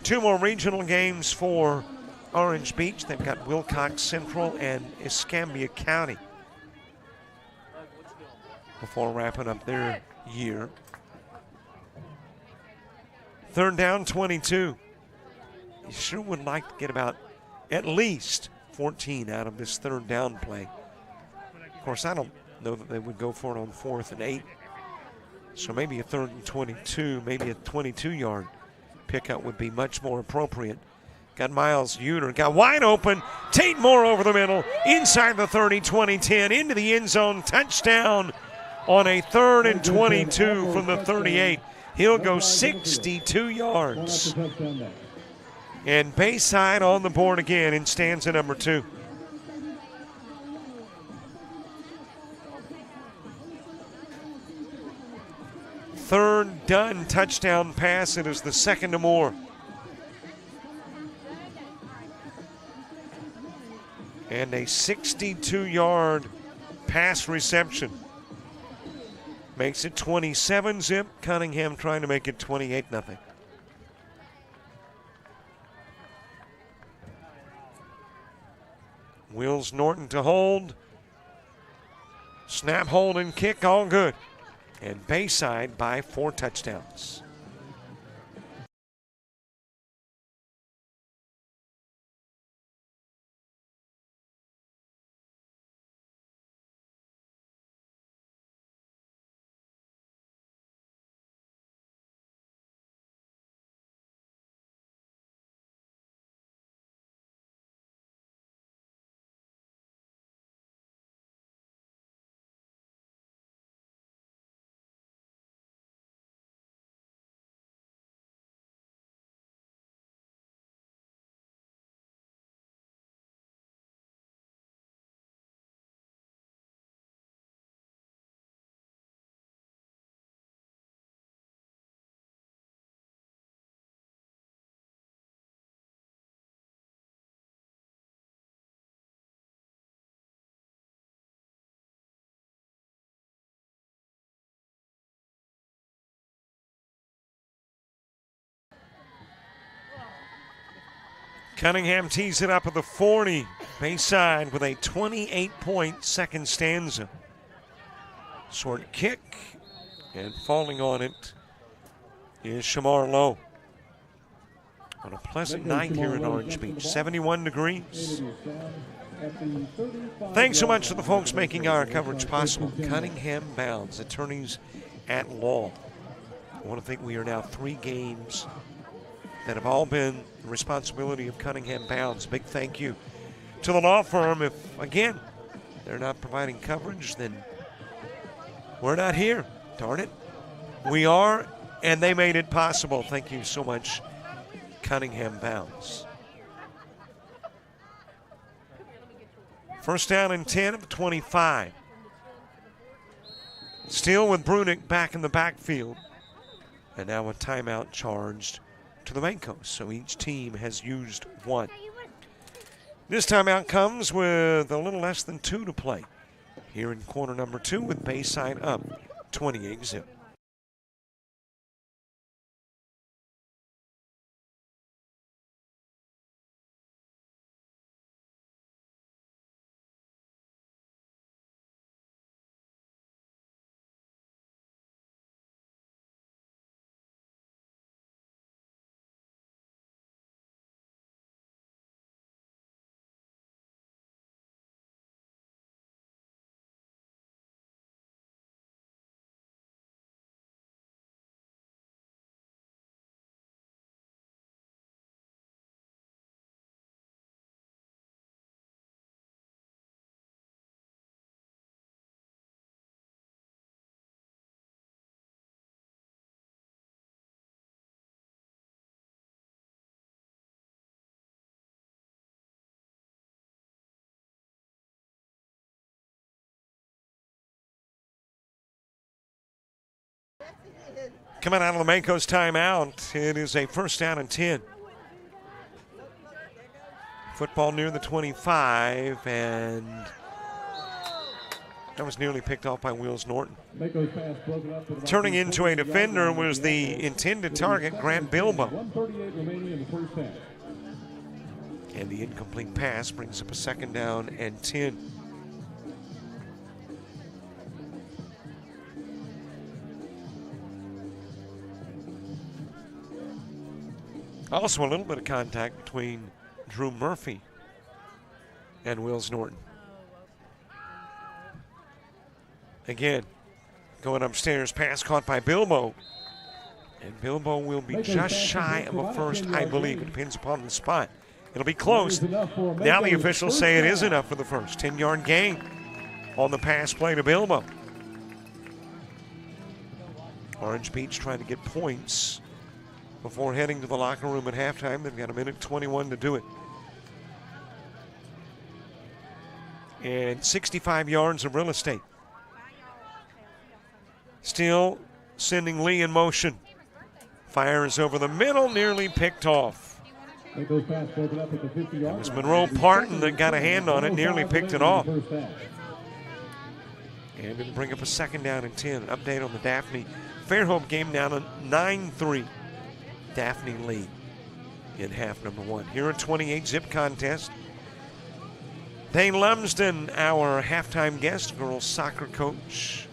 Two more regional games for Orange Beach. They've got Wilcox Central and Escambia County before wrapping up their year. 3rd down, 22. You sure would like to get about at least 14 out of this 3rd down play. Of course, I don't know that they would go for it on 4th and 8. So maybe a 3rd and 22, maybe a 22-yard pickup would be much more appropriate. Got Miles Uter, got wide open. Tate Moore over the middle, inside the 30, 20-10, into the end zone, touchdown on a 3rd and 22 from the 38. He'll go 62 yards. And Bayside on the board again in stanza number 2. Third done touchdown pass. It is the 2nd to Moore. And a 62-yard pass reception. Makes it 27-zip. Cunningham trying to make it 28-0. Wills Norton to hold. Snap, hold, and kick, all good. And Bayside by 4 touchdowns. Cunningham tees it up at the 40. Bayside with a 28-point second stanza. Short kick, and falling on it is Shamar Lowe. On a pleasant night here in Orange Beach, 71 degrees. Thanks so much to the folks making our coverage possible. Cunningham Bounds, attorneys at law. I want to think we are now 3 games that have all been the responsibility of Cunningham Bounds. Big thank you to the law firm. If, again, they're not providing coverage, then we're not here. Darn it. We are, and they made it possible. Thank you so much, Cunningham Bounds. First down and 10 at the 25. Still with Brunick back in the backfield. And now a timeout charged to the main coast. So each team has used one. This timeout comes with a little less than 2 to play. Here in quarter number 2 with Bayside up 28-0. Coming out of the main coast timeout, it is a first down and 10. Football near the 25, and that was nearly picked off by Wills Norton. Turning into a defender was the intended target, Grant Bilbo. And the incomplete pass brings up a second down and 10. Also a little bit of contact between Drew Murphy and Wills Norton. Again, going upstairs, pass caught by Bilbo. And Bilbo will be just shy of a first, I believe. It depends upon the spot. It'll be close. Now the officials say it is enough for the first. 10-yard gain on the pass play to Bilbo. Orange Beach trying to get points before heading to the locker room at halftime. They've got a minute 21 to do it. And 65 yards of real estate. Still sending Lee in motion. Fires over the middle, nearly picked off. It was Monroe Parton that got a hand on it, nearly picked it off. And it'll bring up a second down and 10. An update on the Daphne Fairhope game down to 9-3. Daphne lead in half number 1. Here at 28 zip contest. Dane Lumsden, our halftime guest, girls soccer coach.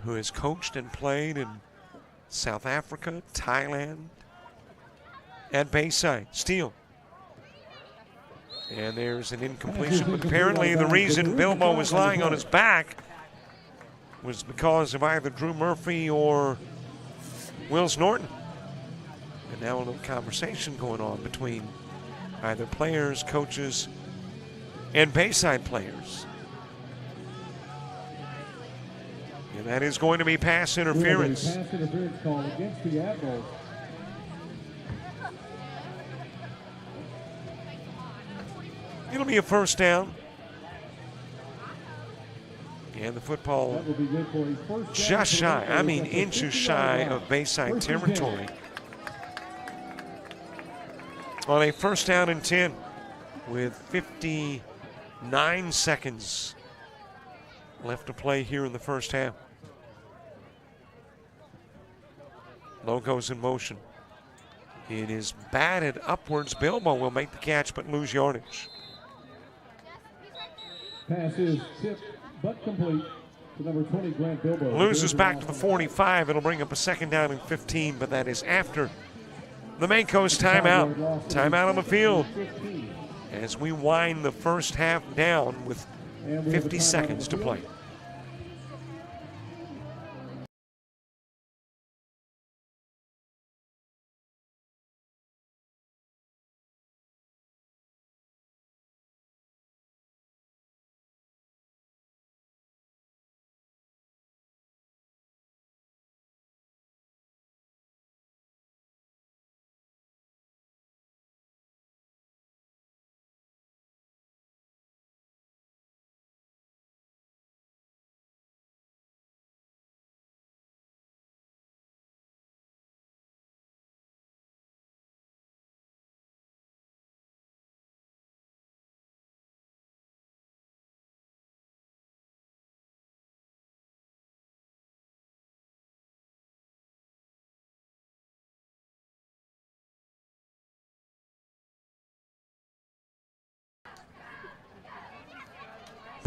Who has coached and played in South Africa, Thailand, at Bayside. Steele. And there's an incompletion. But apparently the reason Bilbo was lying on his back was because of either Drew Murphy or Wills Norton. And now a little conversation going on between either players, coaches, and Bayside players. And that is going to be pass interference. Pass interference call against the Admirals. It'll be a first down. And the football just shy, I mean inches shy of Bayside territory. On a first down and 10 with 59 seconds left to play here in the first half. Logos in motion. It is batted upwards. Bilbo will make the catch but lose yardage. Pass is tipped but complete to number 20, Grant Bilbo. Loses back to the 45. It'll bring up a second down and 15, but that is after the main coast timeout. Timeout on the field as we wind the first half down with 50 seconds to play.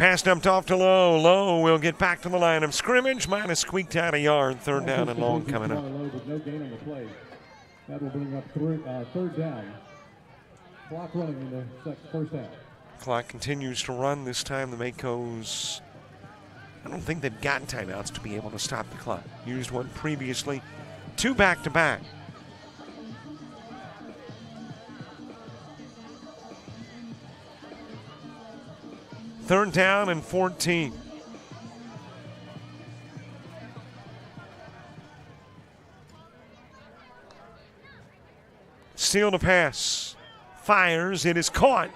Pass dumped off to Lowe. Lowe will get back to the line of scrimmage. Might have squeaked out a yard. Third down and long coming up. No gain on the play. That will bring up third down. Clock running in the first half. Clock continues to run. This time the Makos, I don't think they've gotten timeouts to be able to stop the clock. Used one previously. 2 back-to-back. Third down and 14. Steal to pass. Fires. It is caught.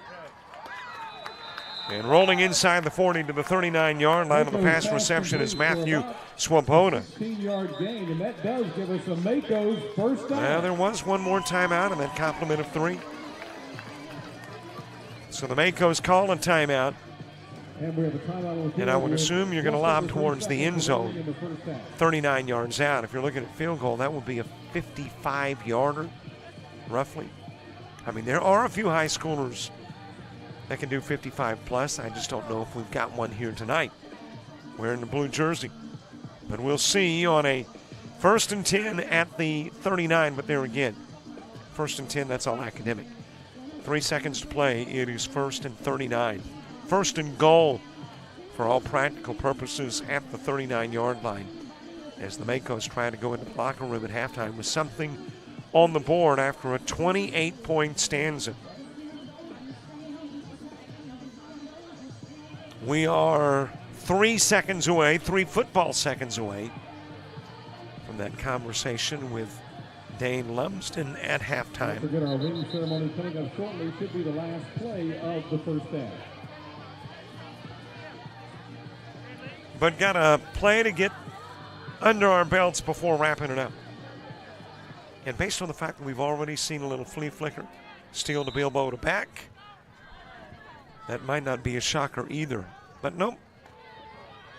And rolling inside the 40 to the 39-yard line of the pass reception is Matthew Swoboda. 15-yard gain, and that does give us a Mako's first down. Well, there was one more timeout in that complement of 3. So the Makos call a timeout. And we have a timeout on the field. And I would assume you're going to lob towards the end zone, 39 yards out. If you're looking at field goal, that would be a 55-yarder, roughly. I mean, there are a few high schoolers that can do 55-plus. I just don't know if we've got one here tonight wearing the blue jersey. But we'll see on a 1st and 10 at the 39. But there again, 1st and 10, that's all academic. 3 seconds to play. It is 1st and 39. 1st and goal for all practical purposes at the 39-yard line as the Makos try to go into the locker room at halftime with something on the board after a 28-point stanza. We are 3 seconds away, 3 football seconds away from that conversation with Dane Lumsden at halftime. Don't forget our ring ceremony coming up shortly. Should be the last play of the first half. But got a play to get under our belts before wrapping it up. And based on the fact that we've already seen a little flea flicker, steal to Bilbo to back, that might not be a shocker either. But nope.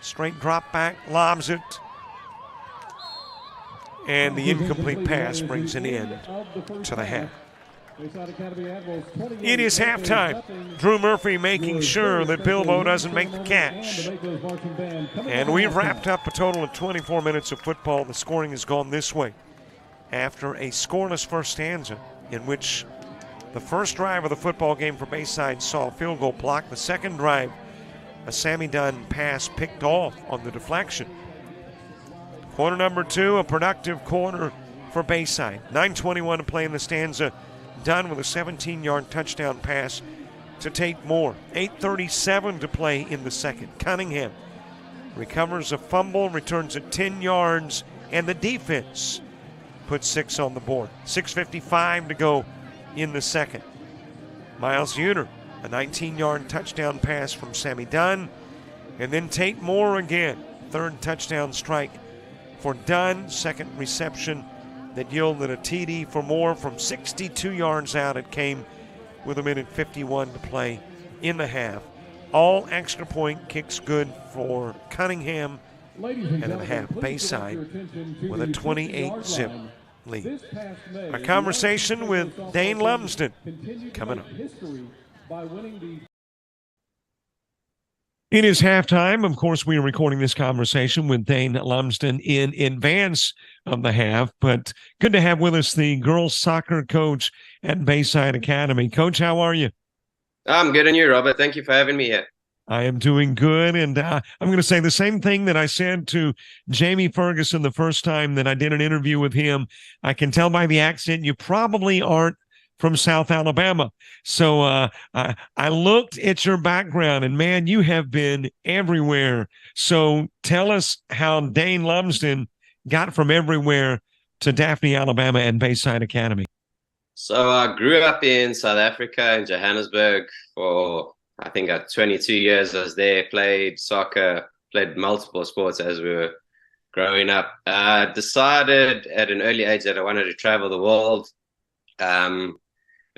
Straight drop back, lobs it. And the incomplete pass brings an end to the half. It is halftime. Drew Murphy making sure that Bilbo doesn't make the catch. And we've wrapped up a total of 24 minutes of football. The scoring has gone this way. After a scoreless first stanza in which the first drive of the football game for Bayside saw a field goal block. The second drive, a Sammy Dunn pass picked off on the deflection. Quarter number 2, a productive quarter for Bayside. 9:21 to play in the stanza. Dunn with a 17-yard touchdown pass to Tate Moore. 8:37 to play in the second. Cunningham recovers a fumble, returns it 10 yards, and the defense puts 6 on the board. 6:55 to go in the second. Miles Uter, a 19-yard touchdown pass from Sammy Dunn, and then Tate Moore again. Third touchdown strike for Dunn. Second reception that yielded a TD for Moore from 62 yards out. It came with 1:51 to play in the half. All extra point kicks good for Cunningham, and in the half, Bayside with a 28-zip lead. A conversation with Dane Lumsden coming up. It is halftime. Of course, we are recording this conversation with Dane Lumsden in advance of the half, but good to have with us the girls soccer coach at Bayside Academy. Coach, how are you? I'm good, and you, Robert? Thank you for having me here. I am doing good, and I'm going to say the same thing that I said to Jamie Ferguson the first time that I did an interview with him. I can tell by the accent you probably aren't from South Alabama. So I looked at your background, and, man, you have been everywhere. So tell us how Dane Lumsden got from everywhere to Daphne, Alabama, and Bayside Academy. So I grew up in South Africa, in Johannesburg, for I think 22 years. I was there, played soccer, played multiple sports as we were growing up. Decided at an early age that I wanted to travel the world.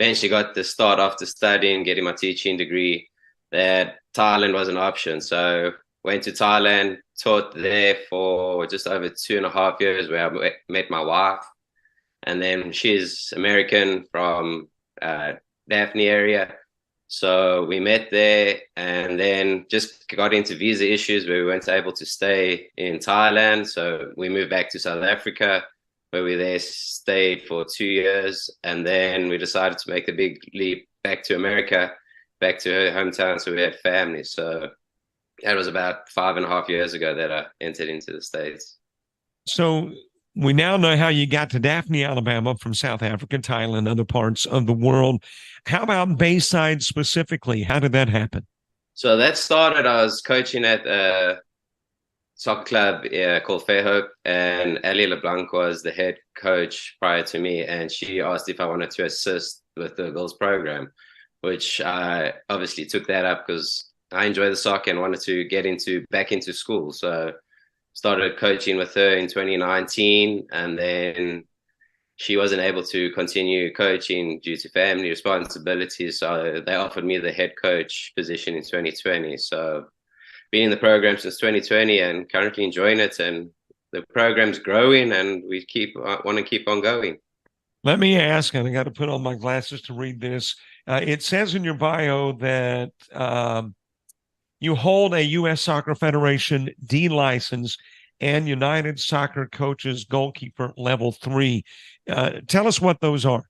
Eventually got the start after studying, getting my teaching degree, that Thailand was an option. So went to Thailand, taught there for just over 2.5 years, where I met my wife. And then she's American from Daphne area. So we met there and then just got into visa issues where we weren't able to stay in Thailand. So we moved back to South Africa, where we there stayed for 2 years. And then we decided to make the big leap back to America, back to her hometown. So we had family. So that was about 5.5 years ago that I entered into the States. So we now know how you got to Daphne, Alabama from South Africa, Thailand, other parts of the world. How about Bayside specifically? How did that happen? So that started, I was coaching at a soccer club called Fairhope, and Ali LeBlanc was the head coach prior to me, and she asked if I wanted to assist with the girls program, which I obviously took that up because I enjoy the soccer and wanted to get back into school. So started coaching with her in 2019, and then she wasn't able to continue coaching due to family responsibilities. So they offered me the head coach position in 2020. So been in the program since 2020 and currently enjoying it. And the program's growing and we want to keep on going. Let me ask, and I got to put on my glasses to read this. It says in your bio that you hold a U.S. Soccer Federation D license and United Soccer Coaches Goalkeeper Level 3. Tell us what those are.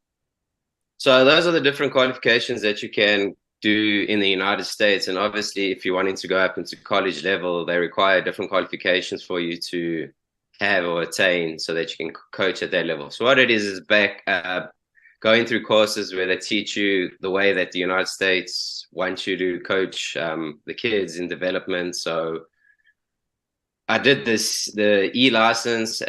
So those are the different qualifications that you can do in the United States. And obviously, if you're wanting to go up into college level, they require different qualifications for you to have or attain so that you can coach at that level. So what it is going through courses where they teach you the way that the United States wants you to coach the kids in development. So I did the e-license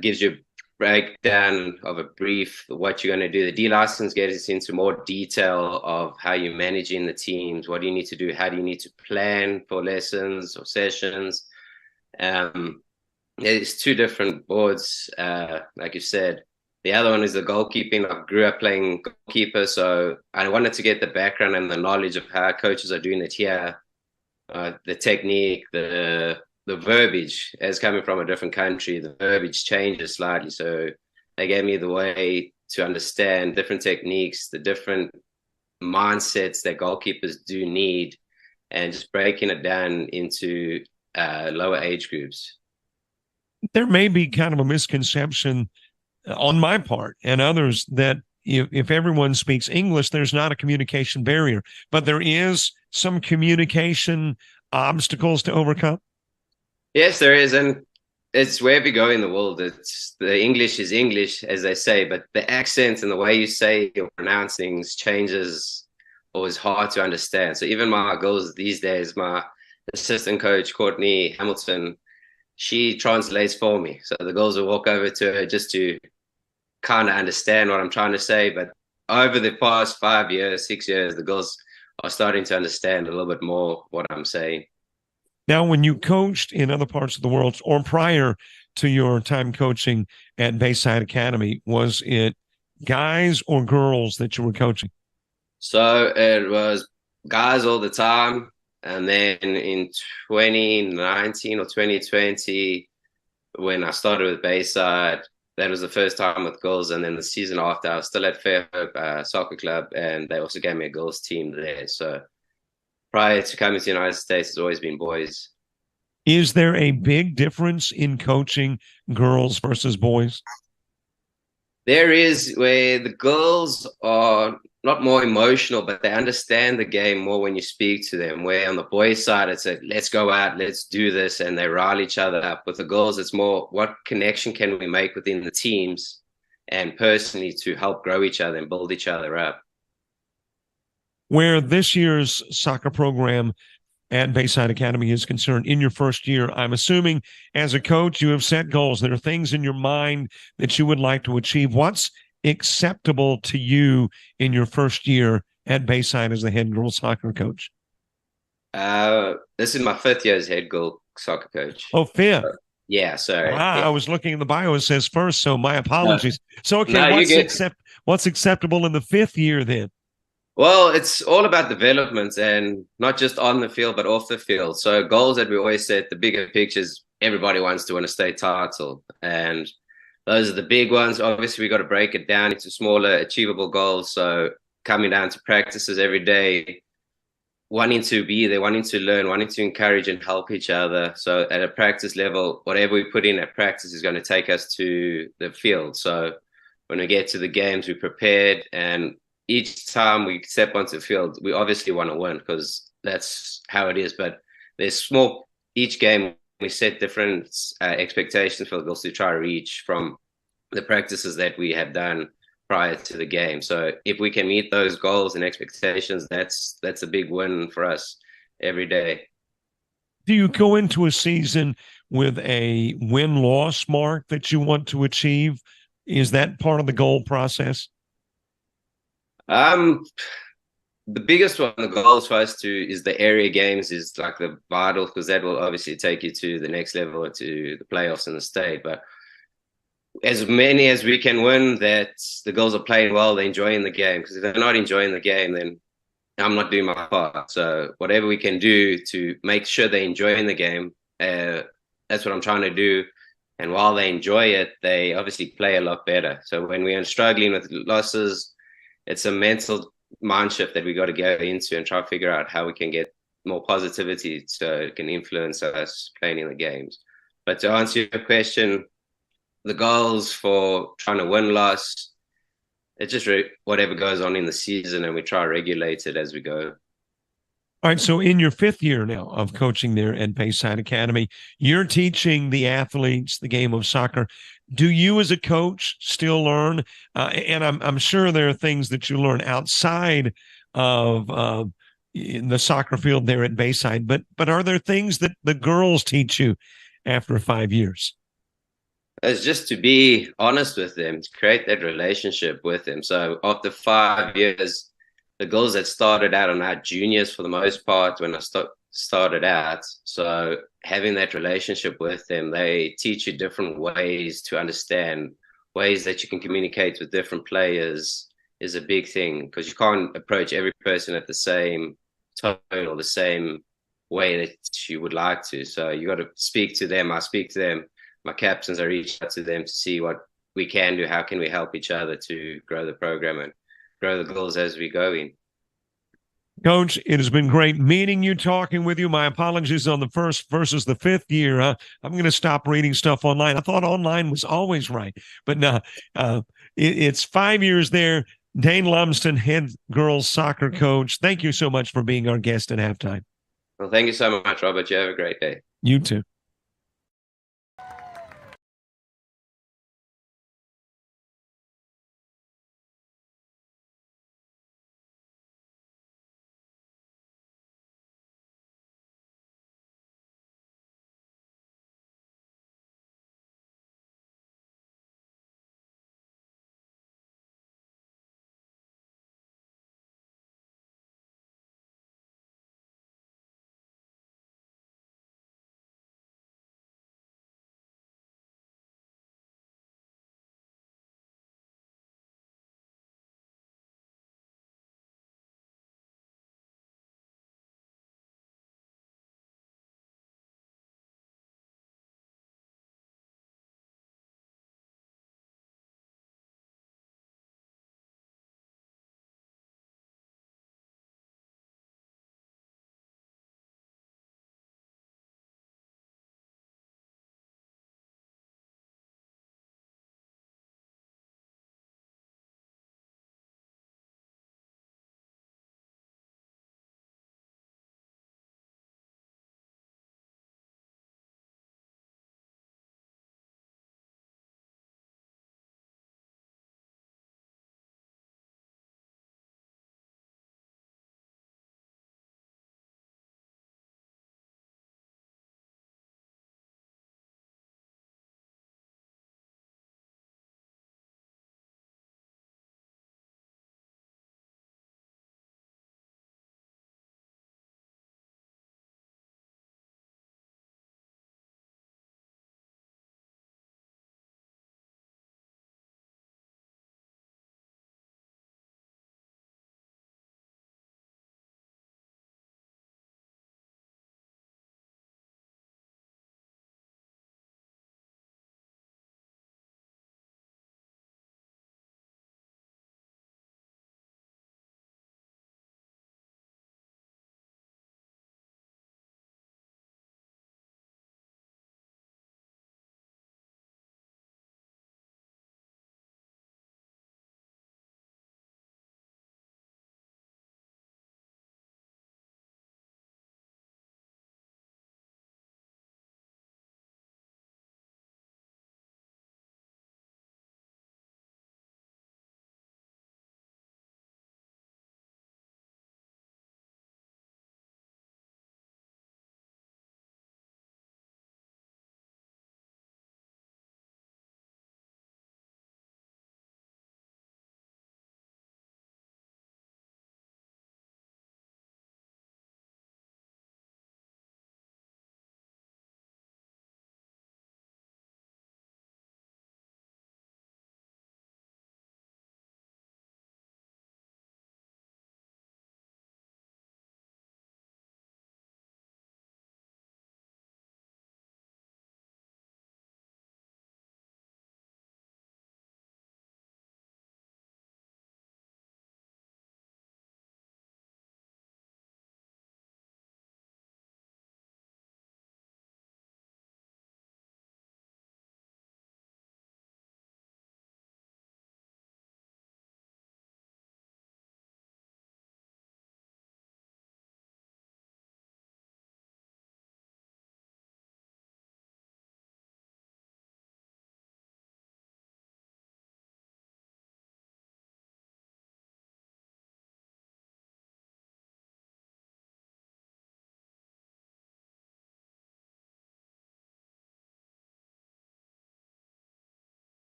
gives you a breakdown of a brief what you're going to do. The D-license gets into more detail of how you're managing the teams, what do you need to do, how do you need to plan for lessons or sessions. There's two different boards, like you said. The other one is the goalkeeping. I grew up playing goalkeeper, so I wanted to get the background and the knowledge of how coaches are doing it here, the technique, the verbiage. As coming from a different country, the verbiage changes slightly. So they gave me the way to understand different techniques, the different mindsets that goalkeepers do need, and just breaking it down into lower age groups. There may be kind of a misconception on my part and others that if everyone speaks English, there's not a communication barrier, but there is some communication obstacles to overcome. Yes, there is. And it's wherever you go in the world, it's the English is English, as they say, but the accent and the way you say or pronounce things changes or is hard to understand. So even my girls these days, my assistant coach, Courtney Hamilton, she translates for me. So the girls will walk over to her just to kind of understand what I'm trying to say. But over the past 5 years, 6 years, the girls are starting to understand a little bit more what I'm saying. Now, when you coached in other parts of the world or prior to your time coaching at Bayside Academy, was it guys or girls that you were coaching? So it was guys all the time. And then in 2019 or 2020, when I started with Bayside, that was the first time with girls. And then the season after, I was still at Fairhope Soccer Club, and they also gave me a girls team there. So prior to coming to the United States, it's always been boys. Is there a big difference in coaching girls versus boys? There is, where the girls are not more emotional, but they understand the game more when you speak to them. Where on the boys' side, it's a let's go out, let's do this, and they rile each other up. With the girls, it's more what connection can we make within the teams and personally to help grow each other and build each other up. Where this year's soccer program at Bayside Academy is concerned, in your first year, I'm assuming as a coach, you have set goals. There are things in your mind that you would like to achieve. What's acceptable to you in your first year at Bayside as the head girls soccer coach? This is my 5th year as head girl soccer coach. Oh, 5th. Yeah, sorry. Yeah. I was looking in the bio. It says first, so my apologies. So, okay, No, what's acceptable in the 5th year then? Well, it's all about development, and not just on the field, but off the field. So goals that we always set, the bigger pictures, everybody wants to win a state title. And those are the big ones. Obviously, we got to break it down into smaller, achievable goals. So coming down to practices every day, wanting to be there, wanting to learn, wanting to encourage and help each other. So at a practice level, whatever we put in at practice is going to take us to the field. So when we get to the games, we're prepared, and each time we step onto the field, we obviously want to win because that's how it is. But there's small, each game we set different expectations for the goals to try to reach from the practices that we have done prior to the game. So if we can meet those goals and expectations, that's a big win for us every day. Do you go into a season with a win-loss mark that you want to achieve? Is that part of the goal process? Um, the biggest one, the goals for us to is the area games is like the vital because that will obviously take you to the next level to the playoffs in the state. But as many as we can win, that the girls are playing well, they're enjoying the game. Because if they're not enjoying the game, then I'm not doing my part. So whatever we can do to make sure they're enjoying the game, that's what I'm trying to do. And while they enjoy it, they obviously play a lot better. So when we are struggling with losses, it's a mental mind shift that we got to go into and try to figure out how we can get more positivity so it can influence us playing in the games. But to answer your question, the goals for trying to win loss, it's just whatever goes on in the season, and we try to regulate it as we go. All right, so in your fifth year now of coaching there at Bayside Academy, you're teaching the athletes the game of soccer. Do you, as a coach, still learn? And I'm sure there are things that you learn outside of in the soccer field there at Bayside, but are there things that the girls teach you after 5 years? It's just to be honest with them, to create that relationship with them. So after 5 years, the girls that started out are now juniors for the most part when I started out. So having that relationship with them, they teach you different ways to understand, ways that you can communicate with different players is a big thing because you can't approach every person at the same tone or the same way that you would like to. So you got to speak to them. I speak to them. My captains, I reach out to them to see what we can do. How can we help each other to grow the program and grow the goals as we go in? Coach, it has been great meeting you, talking with you. My apologies on the first versus the fifth year. I'm going to stop reading stuff online. I thought online was always right, but no, it's 5 years there. Dane Lumsden, head girls soccer coach. Thank you so much for being our guest at halftime. Well, thank you so much, Robert. You have a great day. You too.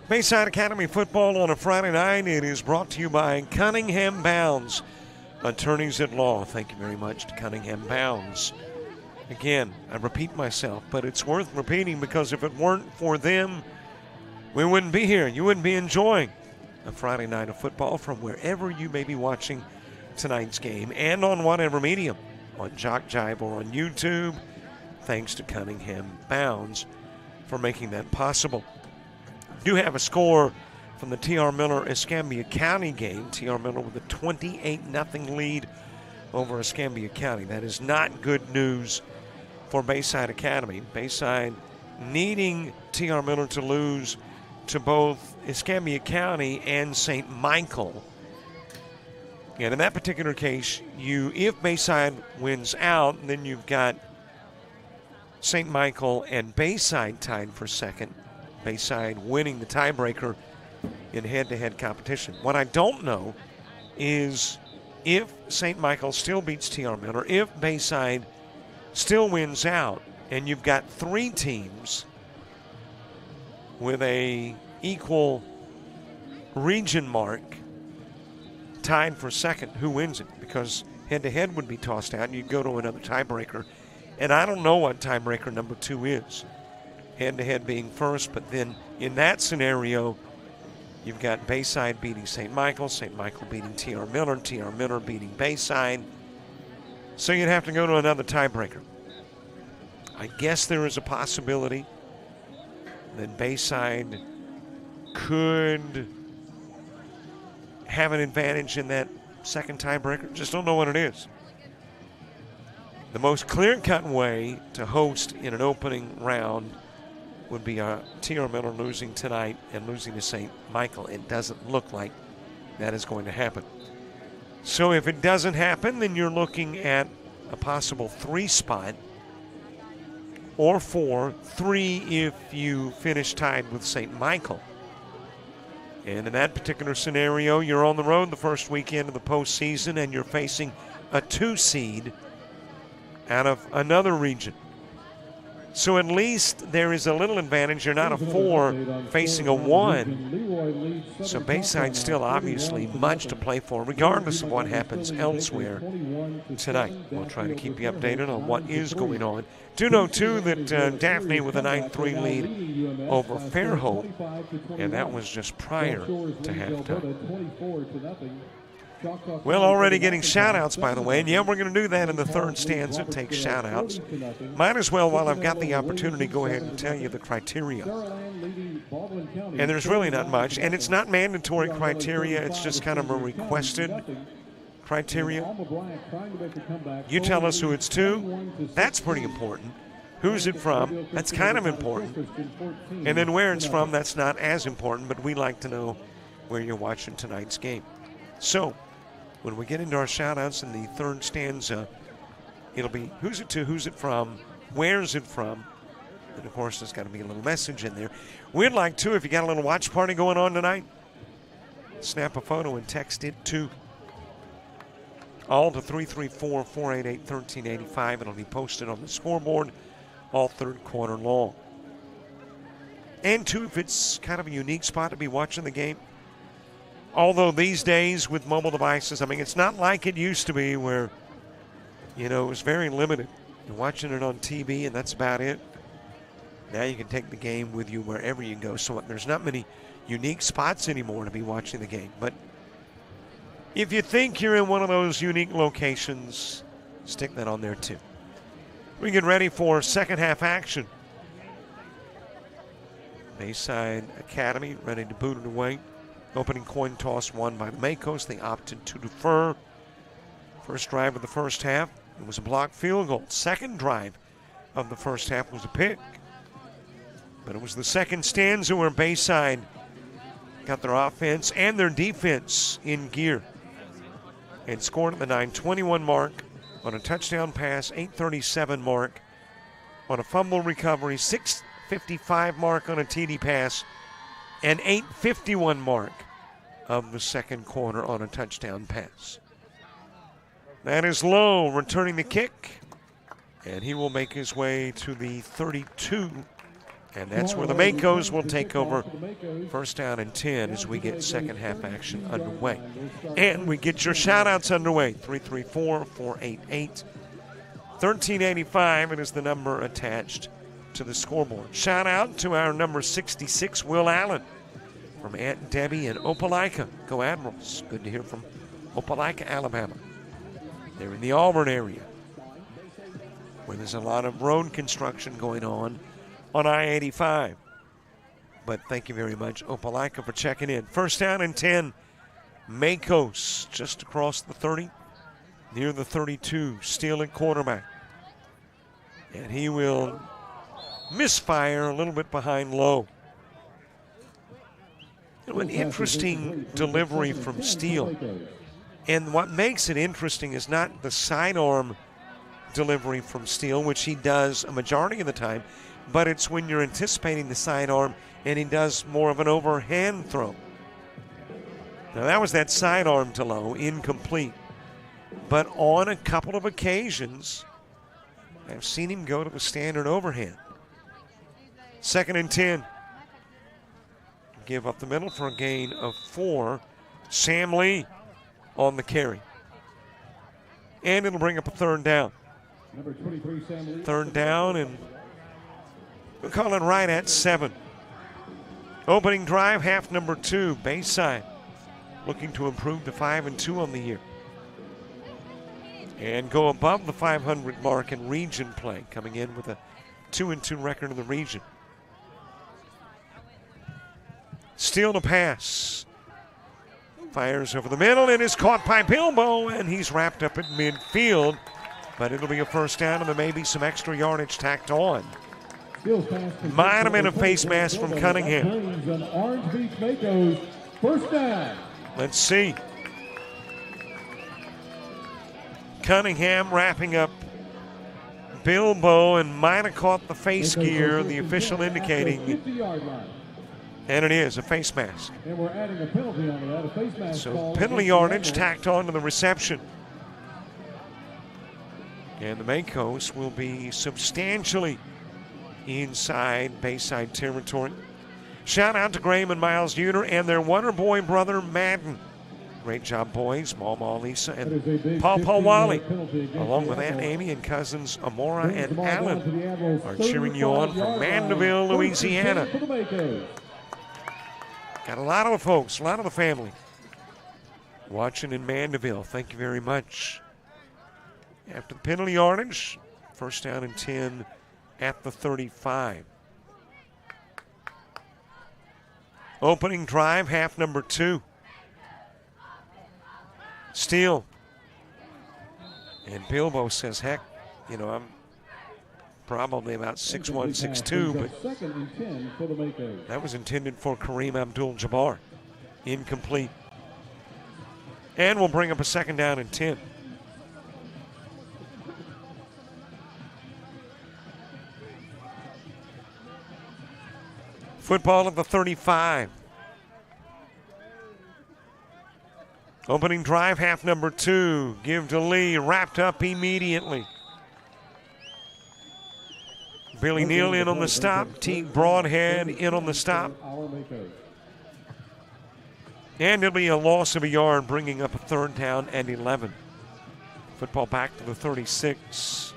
Bayside Academy football on a Friday night. It is brought to you by Cunningham Bounds, attorneys at law. Thank you very much to Cunningham Bounds. Again, I repeat myself, but it's worth repeating because if it weren't for them, we wouldn't be here. You wouldn't be enjoying a Friday night of football from wherever you may be watching tonight's game and on whatever medium, on JockJive or on YouTube. Thanks to Cunningham Bounds for making that possible. Do have a score from the T.R. Miller Escambia County game. T.R. Miller with a 28-0 lead over Escambia County. That is not good news for Bayside Academy. Bayside needing T.R. Miller to lose to both Escambia County and St. Michael. And in that particular case, if Bayside wins out, then you've got St. Michael and Bayside tied for second. Bayside winning the tiebreaker in head-to-head competition. What I don't know is if St. Michael still beats T.R. Miller, if Bayside still wins out, and you've got three teams with a equal region mark tied for second, who wins it? Because head-to-head would be tossed out, and you'd go to another tiebreaker. And I don't know what tiebreaker number 2 is. Head-to-head being first, but then in that scenario, you've got Bayside beating St. Michael beating T.R. Miller beating Bayside. So you'd have to go to another tiebreaker. I guess there is a possibility that Bayside could have an advantage in that second tiebreaker. Just don't know what it is. The most clear-cut way to host in an opening round would be T.R. Miller losing tonight and losing to St. Michael. It doesn't look like that is going to happen. So if it doesn't happen, then you're looking at a possible 3 spot or 4, 3 if you finish tied with St. Michael. And in that particular scenario, you're on the road the first weekend of the postseason and you're facing a 2 seed out of another region. So at least there is a little advantage. You're not a 4 facing a 1. So Bayside still obviously much to play for, regardless of what happens elsewhere tonight. We'll try to keep you updated on what is going on. Do know, too, that Daphne with a 9-3 lead over Fairhope, and that was just prior to halftime. Well, already getting shout-outs, by the way. And, yeah, we're going to do that in the third stanza, take shout-outs. Might as well, while I've got the opportunity, go ahead and tell you the criteria. And there's really not much. And it's not mandatory criteria. It's just kind of a requested criteria. You tell us who it's to. That's pretty important. Who's it from? That's kind of important. And then where it's from, that's not as important, but we like to know where you're watching tonight's game. So, when we get into our shout-outs in the third stanza, it'll be who's it to, who's it from, where's it from, and, of course, there's got to be a little message in there. We'd like to, if you got a little watch party going on tonight, snap a photo and text it to all to 334-488-1385. It'll be posted on the scoreboard all third quarter long. And, too, if it's kind of a unique spot to be watching the game, although these days with mobile devices, I mean, it's not like it used to be where, it was very limited. You're watching it on TV and that's about it. Now you can take the game with you wherever you go. So there's not many unique spots anymore to be watching the game. But if you think you're in one of those unique locations, stick that on there too. We get ready for second half action. Bayside Academy ready to boot it away. Opening coin toss won by the Makos. They opted to defer. First drive of the first half, it was a blocked field goal. Second drive of the first half was a pick. But it was the second stanza where Bayside got their offense and their defense in gear and scored at the 9:21 mark on a touchdown pass, 8:37 mark on a fumble recovery, 6:55 mark on a TD pass, and 8:51 mark of the second quarter on a touchdown pass. That is Lowe returning the kick, and he will make his way to the 32 And that's where the Makos will take over first down and 10 as we get second half action underway. And we get your shout-outs underway. 334-488-1385. It is the number attached to the scoreboard. Shout out to our number 66, Will Allen, from Aunt Debbie in Opelika. Go Admirals. Good to hear from Opelika, Alabama. They're in the Auburn area, where there's a lot of road construction going on I-85. But thank you very much, Opelika, for checking in. First down and 10, Makos just across the 30, near the 32, Steele at quarterback. And he will misfire a little bit behind Lowe. An interesting delivery from Steele. And what makes it interesting is not the sidearm delivery from Steele, which he does a majority of the time, but it's when you're anticipating the sidearm and he does more of an overhand throw. Now that was that sidearm to Lowe, incomplete. But on a couple of occasions, I've seen him go to the standard overhand. Second and 10. Give up the middle for a gain of 4. Sam Lee on the carry. And it'll bring up a third down. Number 23, Sam Lee. Third down, and we'll call it right at 7. Opening drive, half number 2, Bayside, looking to improve to 5-2 on the year and go above the 500 mark in region play, coming in with a 2-2 record in the region. Steele to pass. Fires over the middle and is caught by Bilbo, and he's wrapped up at midfield. But it'll be a first down, and there may be some extra yardage tacked on. Might have been a face mask from Cunningham. First down. Let's see. Cunningham wrapping up Bilbo and might have caught the face gear, the official indicating. And it is a face mask. And we're adding a penalty onto that, a face mask. So penalty yardage tacked on to the reception. And the Makos will be substantially inside Bayside territory. Shout out to Graham and Miles Uter and their Wonder Boy brother Madden. Great job, boys. Mama Lisa and Paul Wally, along with Aunt Amy and cousins Amora and Alan, are cheering you on from Mandeville, Louisiana. Got a lot of folks, a lot of the family watching in Mandeville. Thank you very much. After the penalty yardage, first down and 10 at the 35. Opening drive, half number 2. Steele. And Bilbo says, heck, you know, I'm probably about 6'1", 6'2", but that was intended for Kareem Abdul-Jabbar. Incomplete. And we'll bring up a second down and 10. Football at the 35. Opening drive, half number 2. Give to Lee, wrapped up immediately. Billy Neal in on the stop. Teague Broadhead in on the stop. And it'll be a loss of a yard, bringing up a third down and 11. Football back to the 36.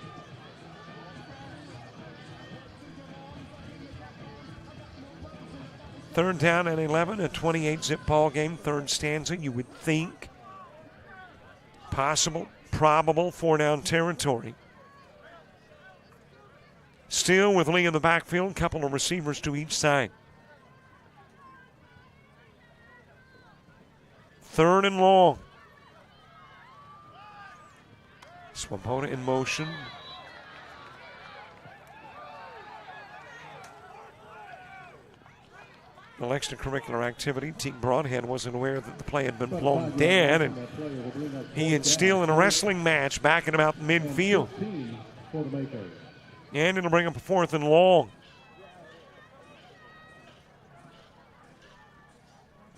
Third down and 11, a 28-zip ball game. Third stanza, you would think. Possible, probable, 4-down territory. Still with Lee in the backfield, couple of receivers to each side. Third and long. Swoboda in motion. A little extracurricular activity. Teague Broadhead wasn't aware that the play had been blown dead, and he and Steele in a wrestling match back at about midfield. And it'll bring up a fourth and long.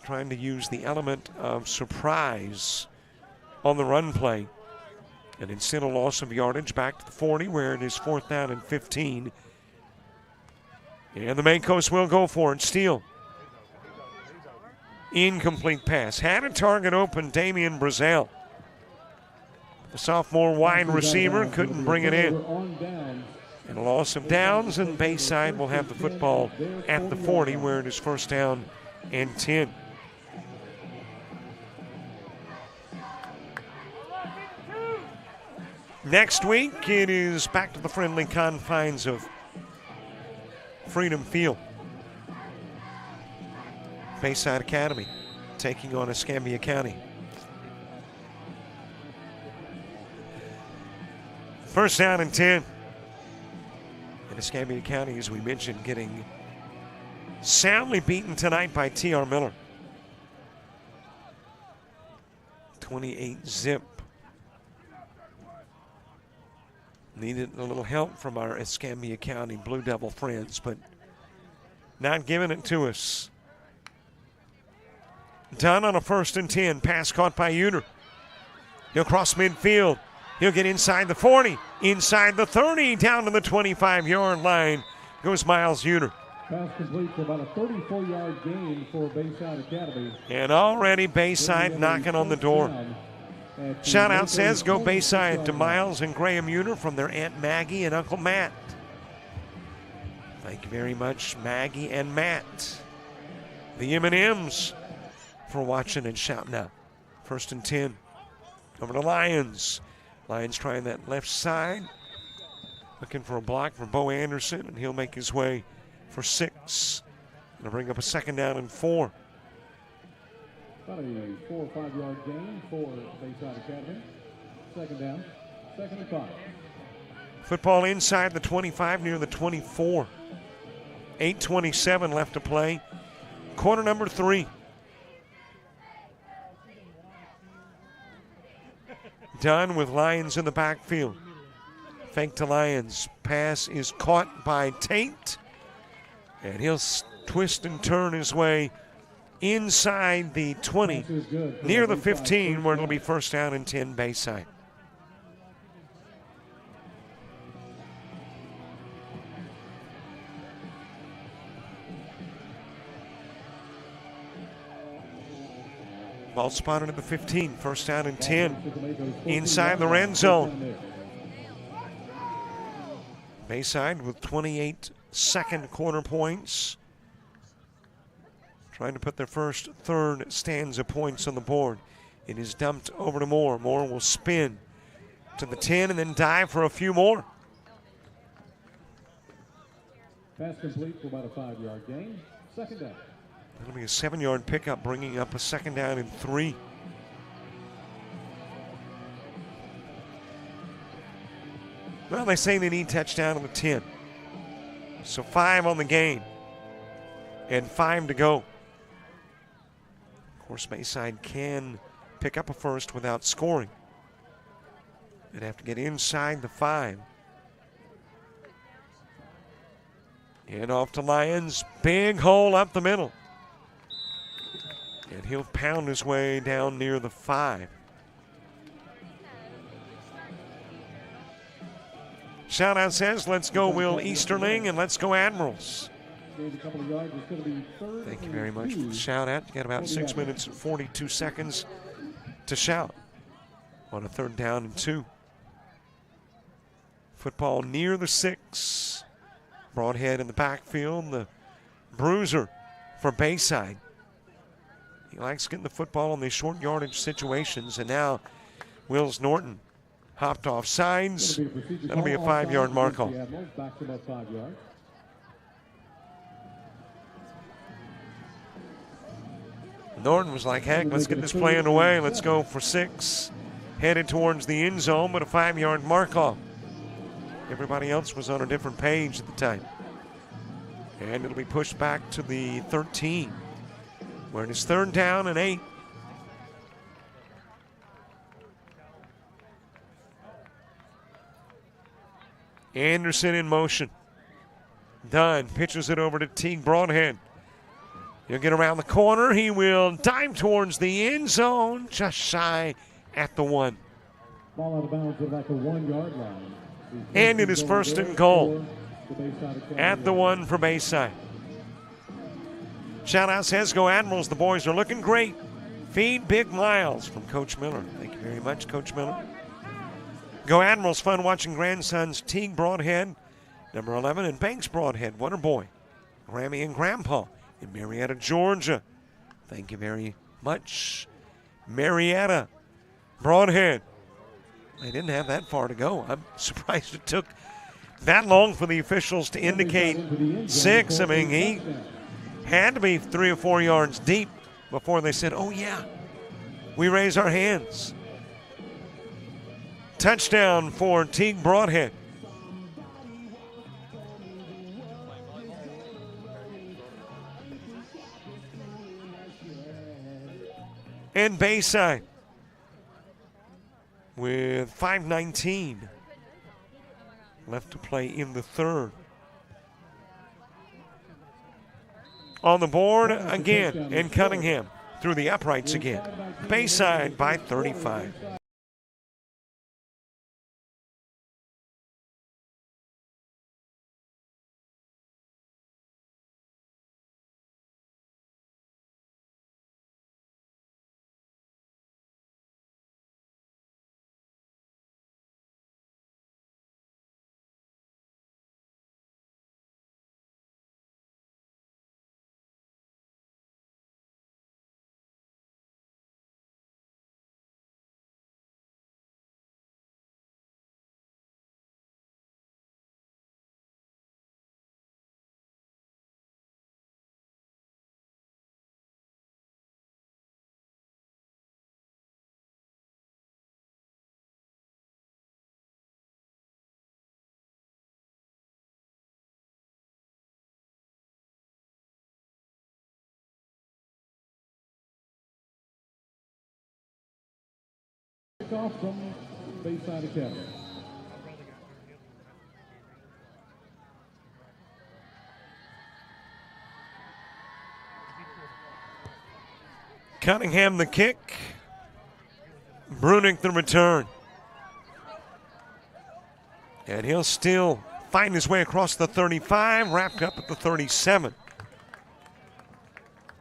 Trying to use the element of surprise on the run play. And instead of loss of yardage, back to the 40, where it is fourth down and 15. And the Main Coast will go for it. Steele. Incomplete pass. Had a target open, Damian Brazel. The sophomore wide receiver couldn't bring it in. And a loss of downs, and Bayside will have the football at the 40, where it is first down and 10. Next week, it is back to the friendly confines of Freedom Field. Bayside Academy taking on Escambia County. First down and 10. And Escambia County, as we mentioned, getting soundly beaten tonight by T.R. Miller. 28-zip. Needed a little help from our Escambia County Blue Devil friends, but not giving it to us. Dunn on a 1st and 10. Pass caught by Uter. He'll cross midfield. He'll get inside the 40, inside the 30, down to the 25-yard line goes Miles Uter. Pass complete for about a 34-yard gain for Bayside Academy. And already Bayside knocking on the door. Shout out says, go Bayside to Miles and Graham Uter from their Aunt Maggie and Uncle Matt. Thank you very much, Maggie and Matt. The M&Ms for watching and shouting out. 1st and 10. Over to Lions. Lions trying that left side. Looking for a block for Bo Anderson, and he'll make his way for 6. Gonna bring up a 2nd down and 4. About a 4 or 5 yard gain for Bayside Academy. 2nd down, 2nd and 5. Football inside the 25 near the 24. 8:27 left to play. Quarter number 3. Done with Lions in the backfield. Fake to Lions. Pass is caught by Tate. And he'll twist and turn his way inside the 20, near the 15, where it'll be first down and 10 Bayside. Ball spotted at the 15, first down and 10, inside the red zone. Bayside with 28 second quarter points. Trying to put their first third stanza points on the board. It is dumped over to Moore. Moore will spin to the 10 and then dive for a few more. Pass complete for about a 5 yard gain. 2nd down. That'll be a 7-yard pickup, bringing up a 2nd down and 3. Well, they say they need touchdown on the 10. So 5 on the game and 5 to go. Of course, Bayside can pick up a first without scoring. They'd have to get inside the 5. And off to Lions. Big hole up the middle. And he'll pound his way down near the 5. Shout out says, let's go Will Easterling and let's go Admirals. Thank you very much for the shout out. You got about 6 minutes and 42 seconds to shout on a 3rd down and 2. Football near the 6. Broadhead in the backfield. The bruiser for Bayside. He likes getting the football in these short yardage situations. And now Wills Norton hopped off sides. That'll be a 5-yard mark off. Norton was like, heck, let's get this play underway. Let's go for 6. Headed towards the end zone, but a 5-yard mark off. Everybody else was on a different page at the time. And it'll be pushed back to the 13, where it is 3rd down and 8. Anderson in motion. Dunn pitches it over to Teague Broadhead. He'll get around the corner. He will dive towards the end zone, just shy at the 1. Ball out of bounds at about the 1 yard line. And it is 1st and goal. The Bayside Academy. at the 1 for Bayside. Shout out says, go Admirals. The boys are looking great. Feed Big Miles from Coach Miller. Thank you very much, Coach Miller. Go Admirals. Fun watching grandsons Teague Broadhead, number 11, and Banks Broadhead. What a boy. Grammy and Grandpa in Marietta, Georgia. Thank you very much. Marietta Broadhead. They didn't have that far to go. I'm surprised it took that long for the officials to indicate 6. I mean, he had to be 3 or 4 yards deep before they said, oh, yeah, we raise our hands. Touchdown for Teague Broadhead. And Bayside with 5:19 left to play in the third. On the board again, and Cunningham through the uprights again. Bayside by 35. Off from Bayside Academy. Cunningham the kick. Brunick the return. And he'll still find his way across the 35, wrapped up at the 37.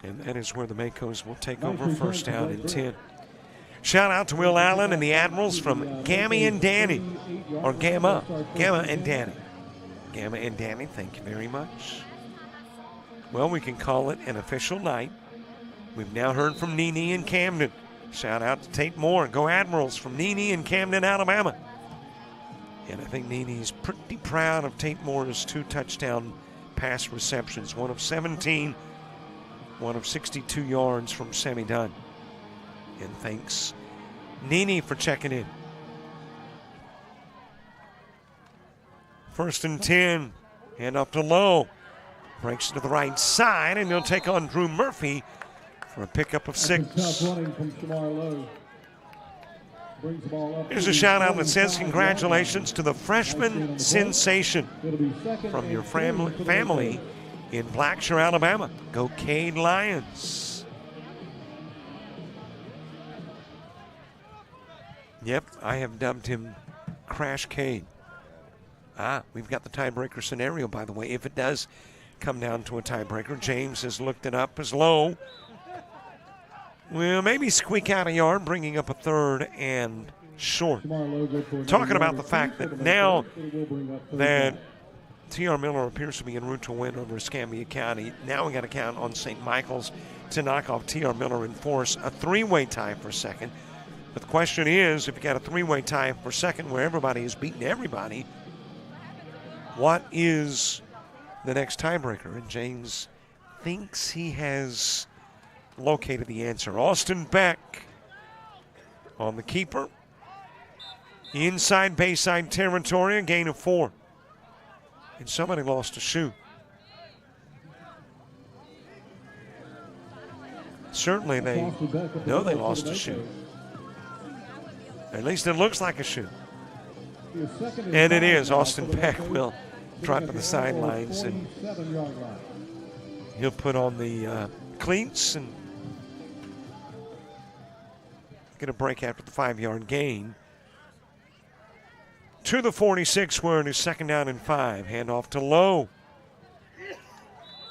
And that is where the Makos will take over first down and 10. Shout out to Will Allen and the Admirals from Gamma and Danny. Or Gamma and Danny. Gamma and Danny, thank you very much. Well, we can call it an official night. We've now heard from Nene and Camden. Shout out to Tate Moore. Go Admirals from Nene and Camden, Alabama. And I think Nene's pretty proud of Tate Moore's 2 touchdown pass receptions. One of 17, one of 62 yards from Sammy Dunn. And thanks, Nene, for checking in. 1st and 10. Hand off to Lowe. Breaks to the right side, and he'll take on Drew Murphy for a pickup of 6. Tough running from Shamar Lowe. Brings the ball up. Here's a shout out that says congratulations to the freshman sensation from your family in Blackshear, Alabama. Go Cade Lions. Yep, I have dubbed him Crash Cade. We've got the tiebreaker scenario, by the way. If it does come down to a tiebreaker, James has looked it up as Low. Well, maybe squeak out a yard, bringing up a 3rd and short. Talking about the fact that now that T.R. Miller appears to be en route to win over Escambia County, now we got to count on St. Michael's to knock off T.R. Miller and force a 3-way tie for second. But the question is, if you got a 3-way tie for second where everybody is beating everybody, what is the next tiebreaker? And James thinks he has located the answer. Austin Beck on the keeper. Inside Bayside territory, a gain of 4. And somebody lost a shoe. Certainly they lost a shoe. At least it looks like a shoe. And it is. Austin Peck will drop to the sidelines, and he'll put on the cleats and get a break after the 5-yard gain. to the 46 where it is 2nd down and 5. Handoff to Lowe.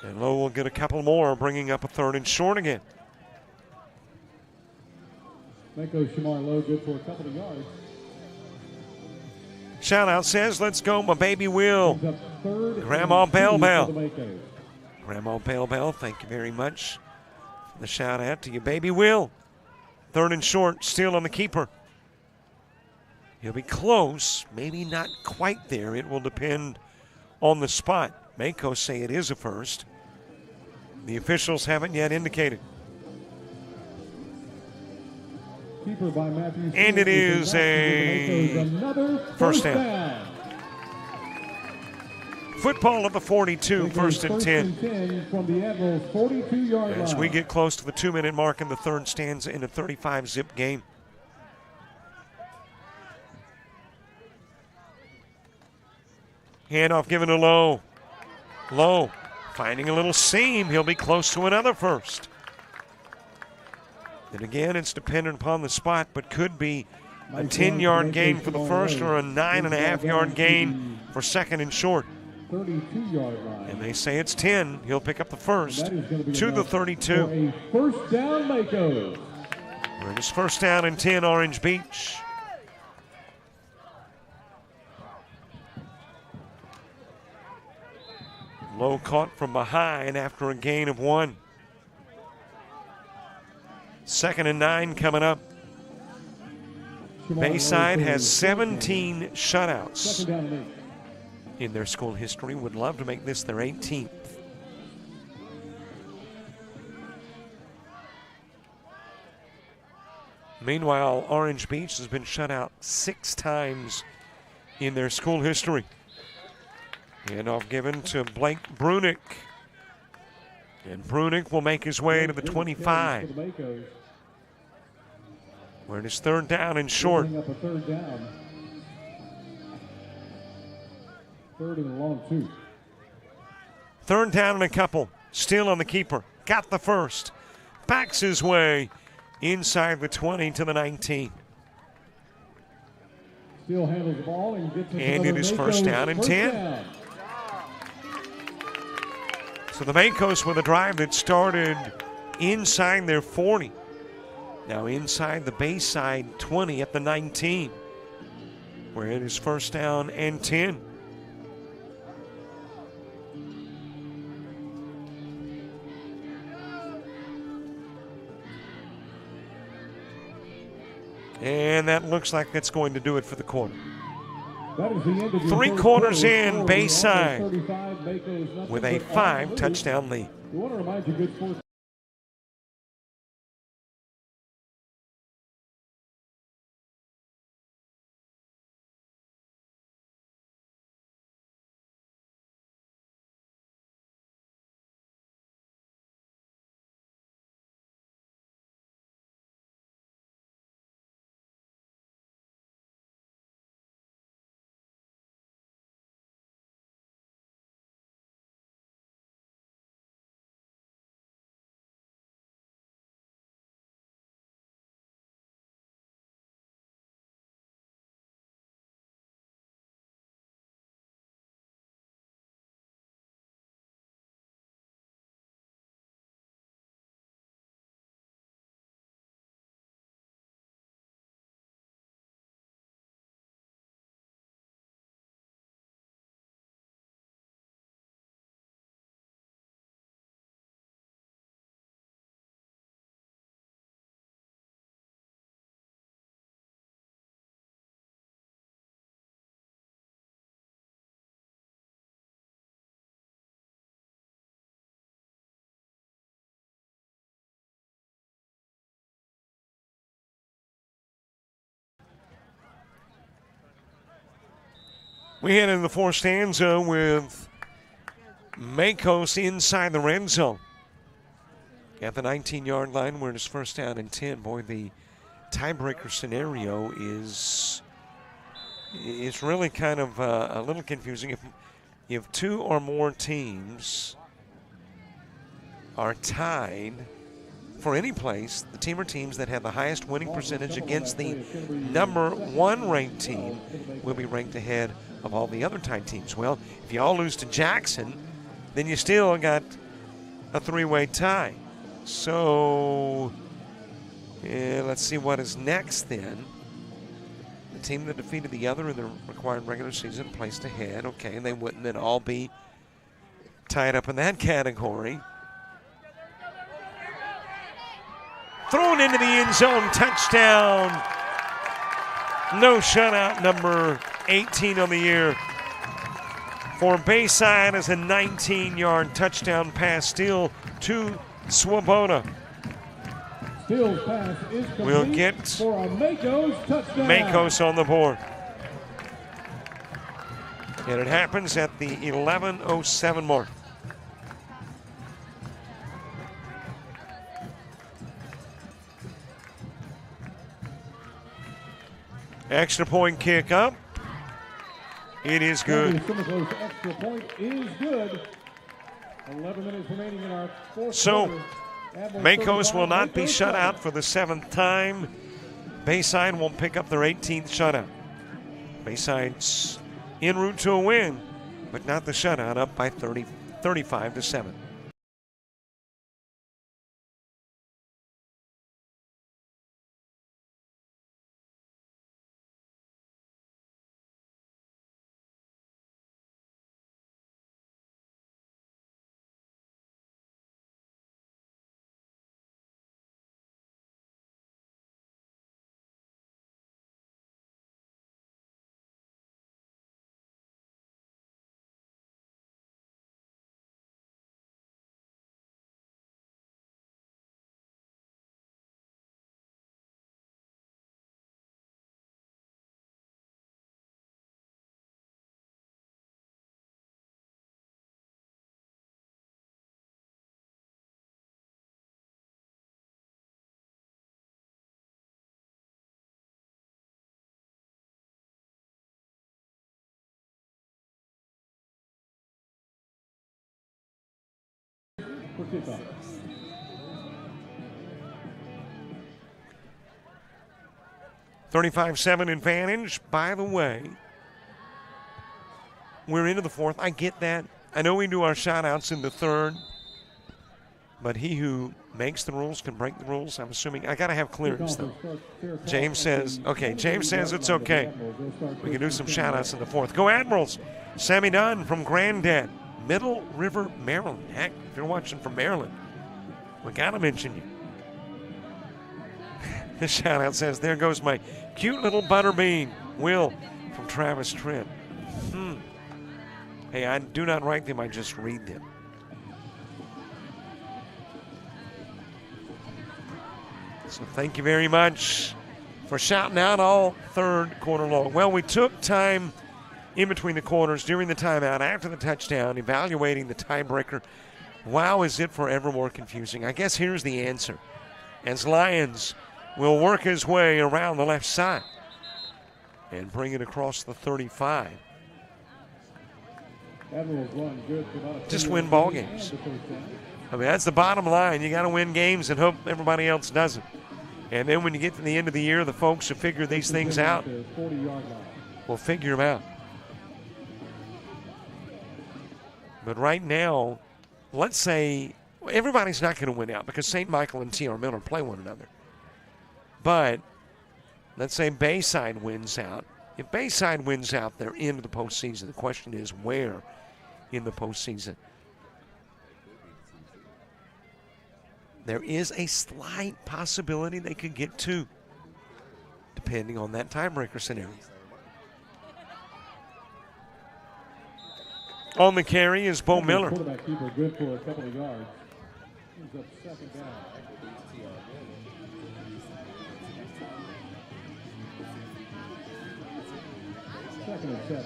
And Lowe will get a couple more, bringing up a 3rd and short again. Mako Shamar Lowe good for a couple of yards. Shout out says, let's go, my baby Will. Brings up 3rd Grandma and 2 Bell for Bell. the Makos. Grandma Bell, thank you very much for the shout out to you, baby Will. 3rd and short, still on the keeper. He'll be close, maybe not quite there. It will depend on the spot. Mako say it is a first. The officials haven't yet indicated. Keeper by Matthew And it is a another first down. Football at the 42, Makos 1st and 10. 10 from the Admirals 42-yard line. As we get close to the 2-minute mark in the 3rd stanza in a 35-zip game. Handoff given to Lowe. Lowe finding a little seam. He'll be close to another first. And again, it's dependent upon the spot, but could be a 10-yard gain for the first or a 9.5-yard gain for 2nd and short. 32-yard line. And they say it's 10. He'll pick up the first to the 32. For a first down, Mako. We're just 1st down and 10, Orange Beach. Low caught from behind after a gain of 1. 2nd and 9 coming up. Bayside has 17 shutouts Second down and 8. in their school history. Would love to make this their 18th. Meanwhile, Orange Beach has been shut out 6 times in their school history. Handoff given to Blake Brunick. And Brunick will make his way to the 25. Where it is 3rd down and short. Up a 3rd down. 3rd and a long 2. 3rd down and a couple. Still on the keeper. Got the first. Backs his way inside the 20 to the 19. Still handles the ball and gets And it is 1st down and 10. Down. So the Makos with a drive that started inside their 40. Now inside the Bayside 20 at the 19. Where it is 1st down and 10. And that looks like that's going to do it for the quarter. That is the end of the 3 first quarters quarter. in, Bayside 35, Makos nothing with a but 5-touchdown lead. We want to remind you, good sports. We head into the 4th stanza with Makos inside the red zone. At the 19-yard line where it is 1st down and 10. Boy, the tiebreaker scenario is really kind of a little confusing. If 2 or more teams are tied for any place, the team or teams that have the highest winning percentage against the number 1 ranked team will be ranked ahead of all the other tied teams. Well, if you all lose to Jackson, then you still got a 3-way tie. So, let's see what is next then. The team that defeated the other in the required regular season placed ahead. Okay, they wouldn't then all be tied up in that category. Thrown into the end zone, touchdown. No shutout, number 18 on the year for Bayside as a 19-yard touchdown pass still to Swoboda. Steele's pass is complete. We'll get for a Makos touchdown. Makos on the board. And it happens at the 11:07 mark. Extra point kick up. It is good. Extra point is good. 11 minutes remaining in our fourth So, quarter. Makos will not be shut out for the 7th time. Bayside will pick up their 18th shutout. Bayside's en route to a win, but not the shutout, up by 35-7. For kickoff. 35-7 advantage. By the way, we're into the 4th. I get that. I know we do our shout-outs in the 3rd, but he who makes the rules can break the rules. I'm assuming I got to have clearance, though. James says, okay, James says it's okay. We can do some shout-outs in the 4th. Go Admirals. Sammy Dunn from Granddad, Middle River, Maryland. Heck, if you're watching from Maryland, we got to mention you. This shout-out says, there goes my cute little butterbean, Will, from Travis Trent. Hey, I do not write them, I just read them. So thank you very much for shouting out all 3rd quarter long. Well, we took time in between the quarters, during the timeout, after the touchdown, evaluating the tiebreaker. Wow, is it forever more confusing? I guess here's the answer. As Lyons will work his way around the left side and bring it across the 35. Just win ball games. I mean, that's the bottom line. You got to win games and hope everybody else doesn't. And then when you get to the end of the year, the folks who figure these things out will figure them out. But right now, let's say everybody's not going to win out because St. Michael and T.R. Miller play one another. But let's say Bayside wins out. If Bayside wins out, they're into the postseason. The question is where in the postseason. There is a slight possibility they could get 2, depending on that tiebreaker scenario. On the carry is Bo Miller. Quarterback keeper good for a couple of yards. He's up 2nd down. Second and 7.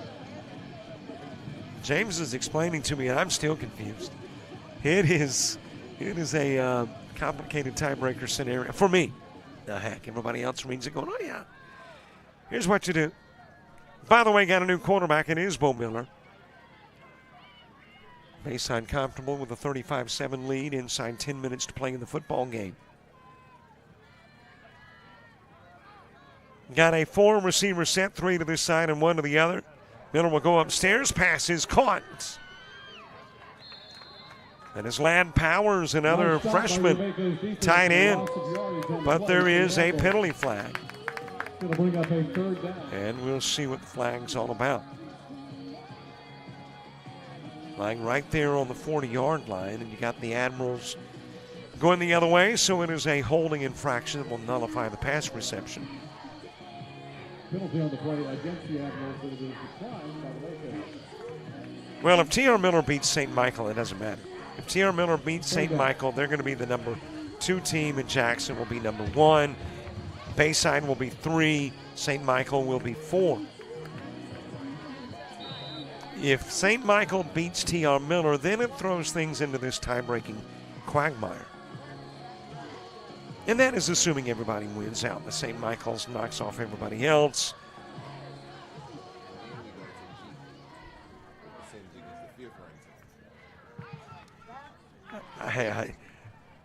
James is explaining to me, and I'm still confused. It is a complicated tiebreaker scenario for me. Heck, everybody else reads it going, oh yeah. Here's what you do. By the way, got a new quarterback. It is Bo Miller. Bayside comfortable with a 35-7 lead inside 10 minutes to play in the football game. Got a 4-receiver set, 3 to this side and 1 to the other. Miller will go upstairs. Pass is caught. And it's Ladd Powers, another freshman, tight end. But there is a penalty flag. And we'll see what the flag's all about. Flag right there on the 40-yard line, and you got the Admirals going the other way, so it is a holding infraction that will nullify the pass reception. Penalty on the play against the Admirals, but it is declined by the Lakers. Well, if T.R. Miller beats St. Michael, it doesn't matter. If T.R. Miller beats St. Michael, they're going to be the number 2 team, and Jackson will be number 1. Bayside will be 3. St. Michael will be 4. If St. Michael beats T.R. Miller, then it throws things into this tie-breaking quagmire. And that is assuming everybody wins out. The St. Michael's knocks off everybody else.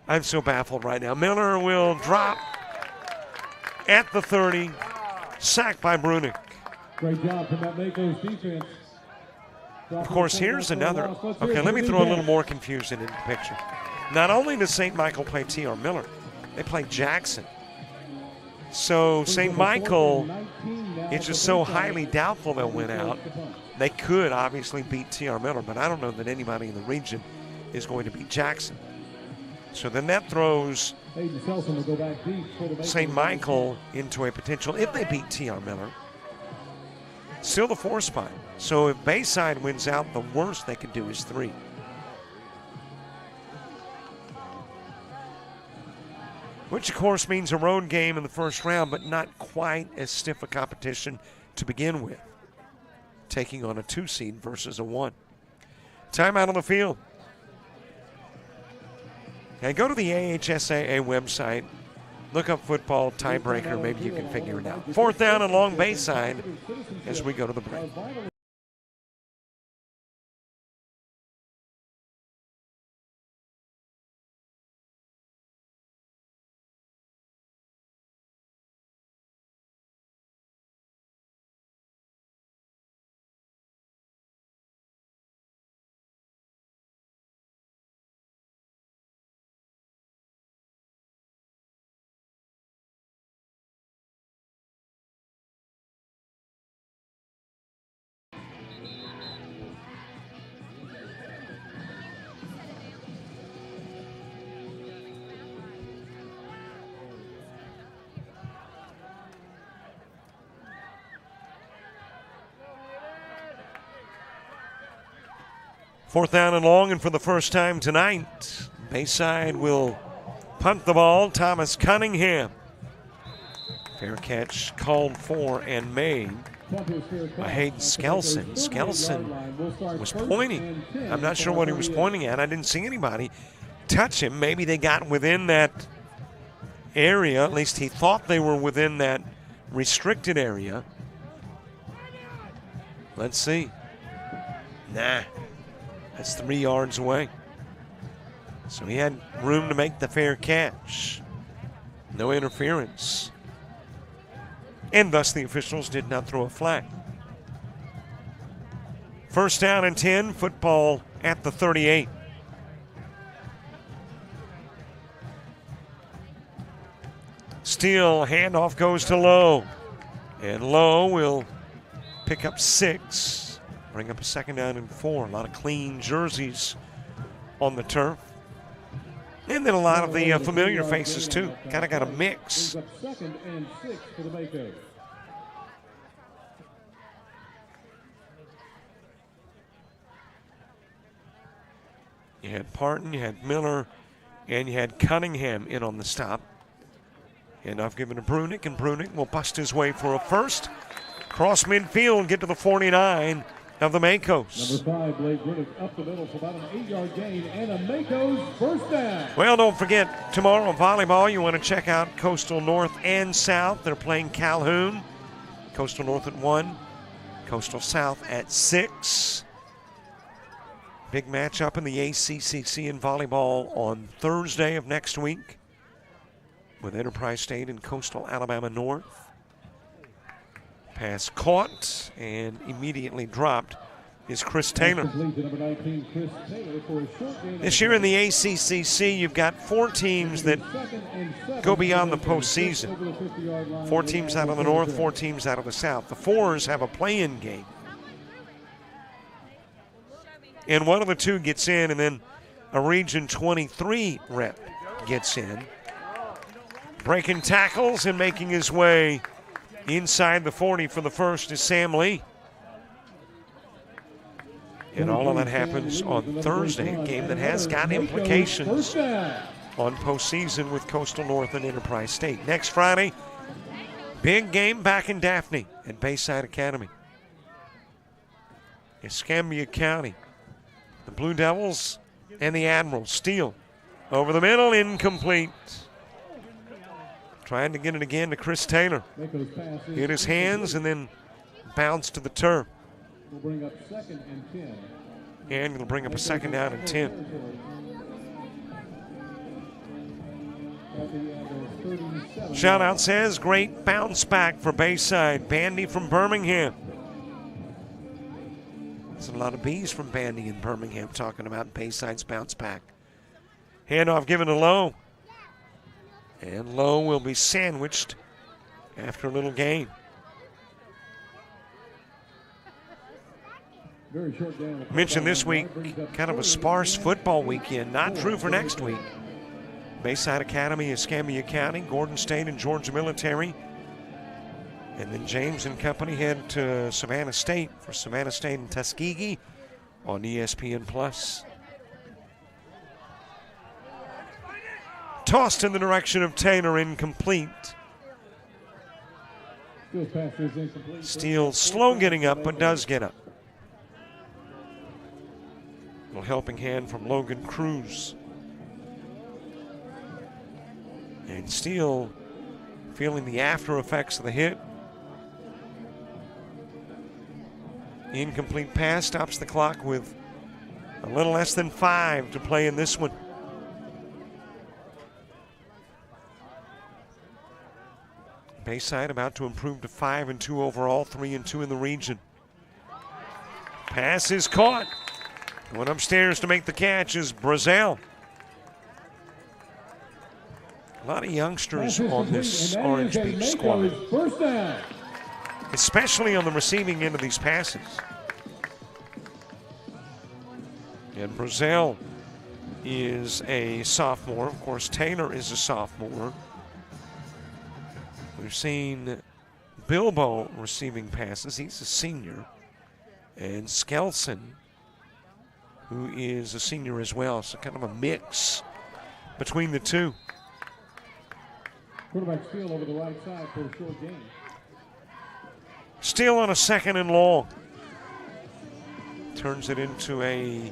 I'm so baffled right now. Miller will drop at the 30, sacked by Brunick. Great job from that Mako's defense. Of course, here's another. Okay, let me throw a little more confusion into the picture. Not only does St. Michael play T.R. Miller, they play Jackson. So St. Michael, it's just so highly doubtful they'll win out. They could obviously beat T.R. Miller, but I don't know that anybody in the region is going to beat Jackson. So then that throws St. Michael into a potential, if they beat T.R. Miller, still the 4 spot. So if Bayside wins out, the worst they could do is 3. Which, of course, means a road game in the first round, but not quite as stiff a competition to begin with. Taking on a 2 seed versus a 1. Timeout on the field. Okay, go to the AHSAA website. Look up football tiebreaker. Maybe you can figure it out. 4th down and long Bayside as we go to the break. Fourth down and long, and for the first time tonight, Bayside will punt the ball. Thomas Cunningham. Fair catch called for and made by Hayden Skelson. Skelson was pointing. I'm not sure what he was pointing at. I didn't see anybody touch him. Maybe they got within that area. At least he thought they were within that restricted area. Let's see. Nah. That's 3 yards away. So he had room to make the fair catch. No interference. And thus the officials did not throw a flag. First down and 10, football at the 38. Steele, handoff goes to Lowe. And Lowe will pick up 6. Bring up a 2nd down and 4. A lot of clean jerseys on the turf. And then a lot of the familiar faces, too. Kind of got a mix. 2nd and 6 for the Makos. You had Parton, you had Miller, and you had Cunningham in on the stop. And I've given to Brunick, and Brunick will bust his way for a first. Cross midfield, get to the 49 of the Makos. Number 5, Blake Brunick, up the middle for about an 8-yard gain and a Makos first down. Well, don't forget, tomorrow volleyball, you want to check out Coastal North and South. They're playing Calhoun. Coastal North at 1, Coastal South at 6. Big matchup in the ACCC in volleyball on Thursday of next week with Enterprise State and Coastal Alabama North. Pass caught and immediately dropped is Chris Taylor. This year in the ACCC, you've got 4 teams that go beyond the postseason. 4 teams out of the North, 4 teams out of the South. The 4s have a play-in game. And one of the 2 gets in, and then a Region 23 rep gets in. Breaking tackles and making his way inside the 40 for the first is Sam Lee. And all of that happens on Thursday, a game that has got implications on postseason with Coastal North and Enterprise State. Next Friday, big game back in Daphne at Bayside Academy. Escambia County, the Blue Devils and the Admirals. Steele over the middle, incomplete. Trying to get it again to Chris Taylor. Hit his hands and then bounce to the turf. Will bring up 2nd and 10. And it'll bring up a 2nd down and 10. Shout out says, great bounce back for Bayside. Bandy from Birmingham. There's a lot of B's from Bandy in Birmingham talking about Bayside's bounce back. Handoff given to Lowe. And Lowe will be sandwiched after a little gain. Mentioned this week, kind of a sparse football weekend. Not true for next week. Bayside Academy, Escambia County, Gordon State, and Georgia Military. And then James and company head to Savannah State for Savannah State and Tuskegee on ESPN+. Tossed in the direction of Taylor, incomplete. Steele slow getting up, but does get up. A little helping hand from Logan Cruz. And Steele feeling the after effects of the hit. Incomplete pass stops the clock with a little less than 5 to play in this one. Bayside about to improve to 5-2 overall, 3-2 in the region. Pass is caught. Going upstairs to make the catch is Brazel. A lot of youngsters on this Orange Beach squad, especially on the receiving end of these passes. And Brazel is a sophomore. Of course, Taylor is a sophomore. We've seen Bilbo receiving passes. He's a senior. And Skelson, who is a senior as well. So kind of a mix between the 2. Quarterback Steele over the right side for a short gain. Steele on a 2nd and long. Turns it into I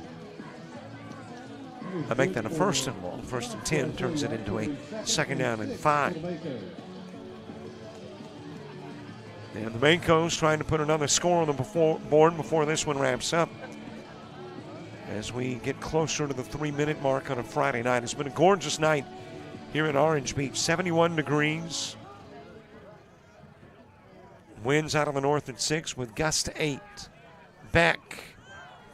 make that a 1st and long. 1st and 10 turns it into a 2nd down and 5. And the Makos trying to put another score on the board before this one wraps up. As we get closer to the 3-minute mark on a Friday night. It's been a gorgeous night here in Orange Beach. 71 degrees. Winds out of the north at 6 with gusts to 8. Beck.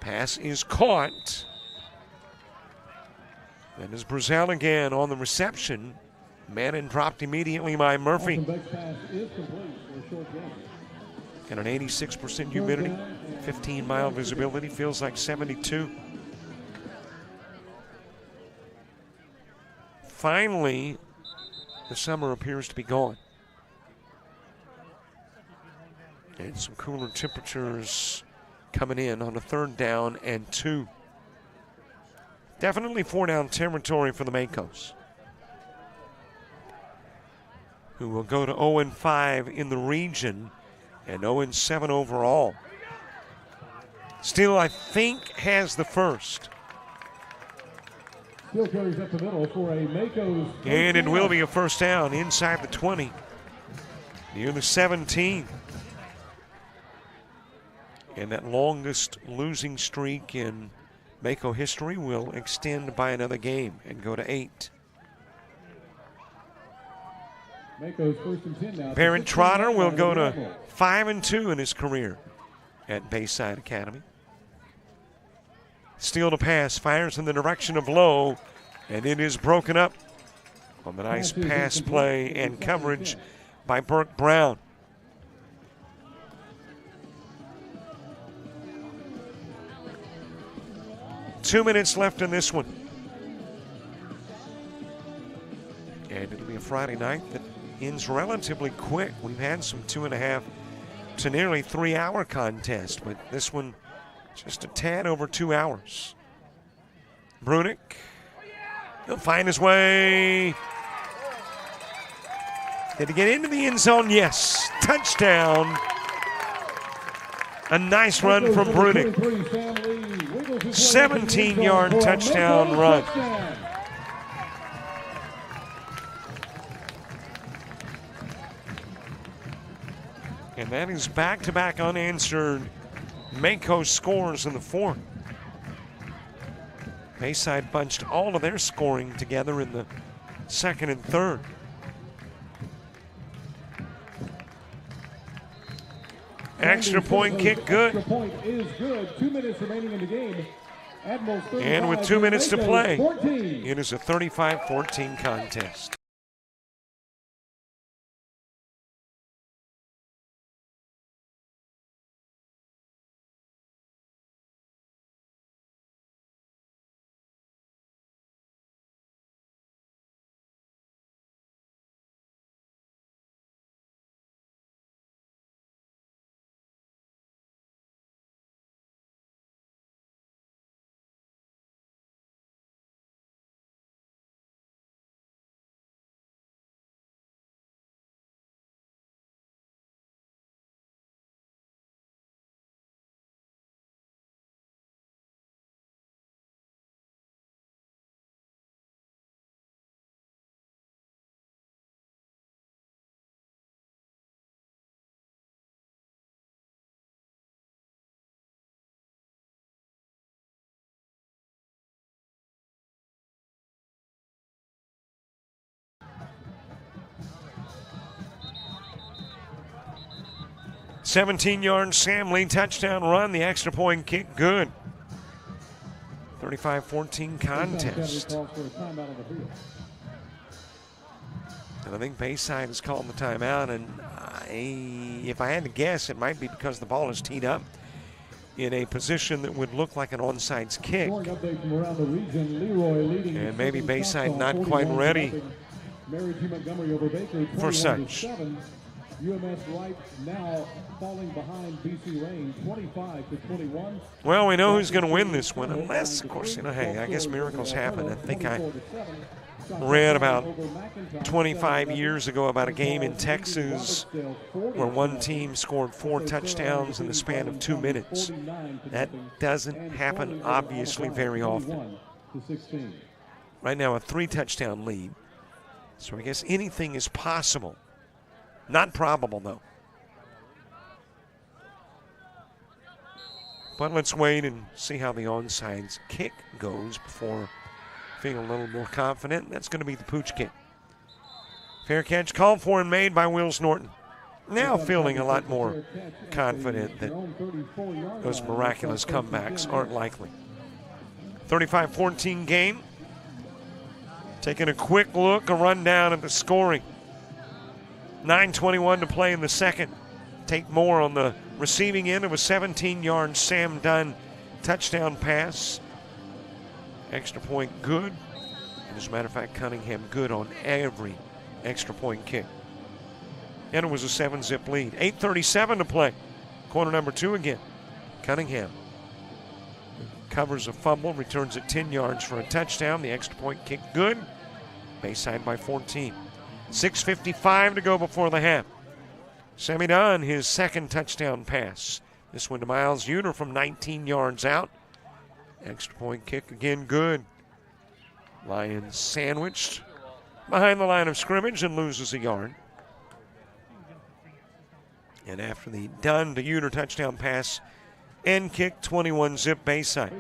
Pass is caught. That is Brazel again on the reception. Manning dropped immediately by Murphy. And an 86% humidity, 15-mile visibility, feels like 72. Finally, the summer appears to be gone. And some cooler temperatures coming in on a 3rd down and 2. Definitely 4-down territory for the Makos, who will go to 0-5 in the region and 0-7 overall. Steele, I think, has the first. Steele carries up the middle for a Makos. And it will be a 1st down inside the 20, near the 17. And that longest losing streak in Mako history will extend by another game and go to 8. Mako's 1st and 10 now. Barrett Trotter will go to 5-2 in his career at Bayside Academy. Steal to pass, fires in the direction of Lowe, and it is broken up on the nice pass play and coverage by Burke Brown. Two minutes left in this one. And it'll be a Friday night that ends relatively quick. We've had some 2.5 to nearly 3 hour contests, but this one just a tad over 2 hours. Brunick, he'll find his way. Did he get into the end zone? Yes. Touchdown. A nice run from Brunick. 17-yard touchdown run. And that is back-to-back unanswered Mako scores in the fourth. Bayside bunched all of their scoring together in the second and third. Extra point kick good. Extra point is good. 2 minutes remaining in the game. Admirals 35, And with 2 minutes to play, 14. it is a 35-14 contest. "17-yard Sam Lee touchdown run, the extra point kick good. 35-14 contest. And I think Bayside has called the timeout, and if I had to guess, it might be because the ball is teed up in a position that would look like an onside kick. And maybe Bayside not quite ready for such. UMS right now falling behind BC Rain 25-21. Well, we know who's going to win this one, unless, of course, hey, I guess miracles happen. I think I read about 25 years ago about a game in Texas where one team scored 4 touchdowns in the span of 2 minutes. That doesn't happen, obviously, very often. Right now, a 3-touchdown lead. So I guess anything is possible. Not probable, though. But let's wait and see how the onside kick goes before feeling a little more confident. That's going to be the pooch kick. Fair catch called for and made by Wills Norton. Now feeling a lot more confident that those miraculous comebacks aren't likely. 35-14 game. Taking a quick look, a rundown of the scoring. 9:21 to play in the second. Tate Moore on the receiving end of a 17-yard Sam Dunn touchdown pass. Extra point good. And as a matter of fact, Cunningham good on every extra point kick. And it was a 7-zip lead. 8:37 to play. Quarter number 2 again. Cunningham covers a fumble, returns it 10 yards for a touchdown. The extra point kick good. Bayside by 14. 6:55 to go before the half. Sammy Dunn, his second touchdown pass. This one to Miles Uter from 19 yards out. Extra point kick again good. Lions sandwiched behind the line of scrimmage and loses a yard. And after the Dunn to Uter touchdown pass and kick, 21-zip Bayside.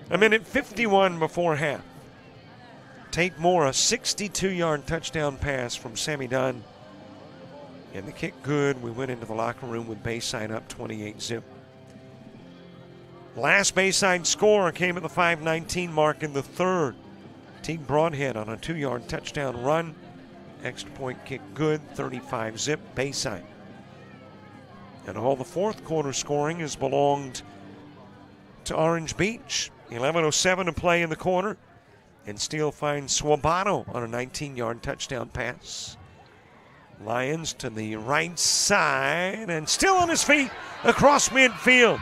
A minute 51 before half. Tate Moore, a 62-yard touchdown pass from Sammy Dunn. And the kick good. We went into the locker room with Bayside up 28-0. Last Bayside score came at the 5:19 mark in the third. Teague Broadhead on a 2-yard touchdown run. Extra point kick good, 35-0 Bayside. And all the fourth quarter scoring has belonged to Orange Beach. 11:07 to play in the quarter. And Steele finds Swabano on a 19-yard touchdown pass. Lions to the right side and still on his feet across midfield.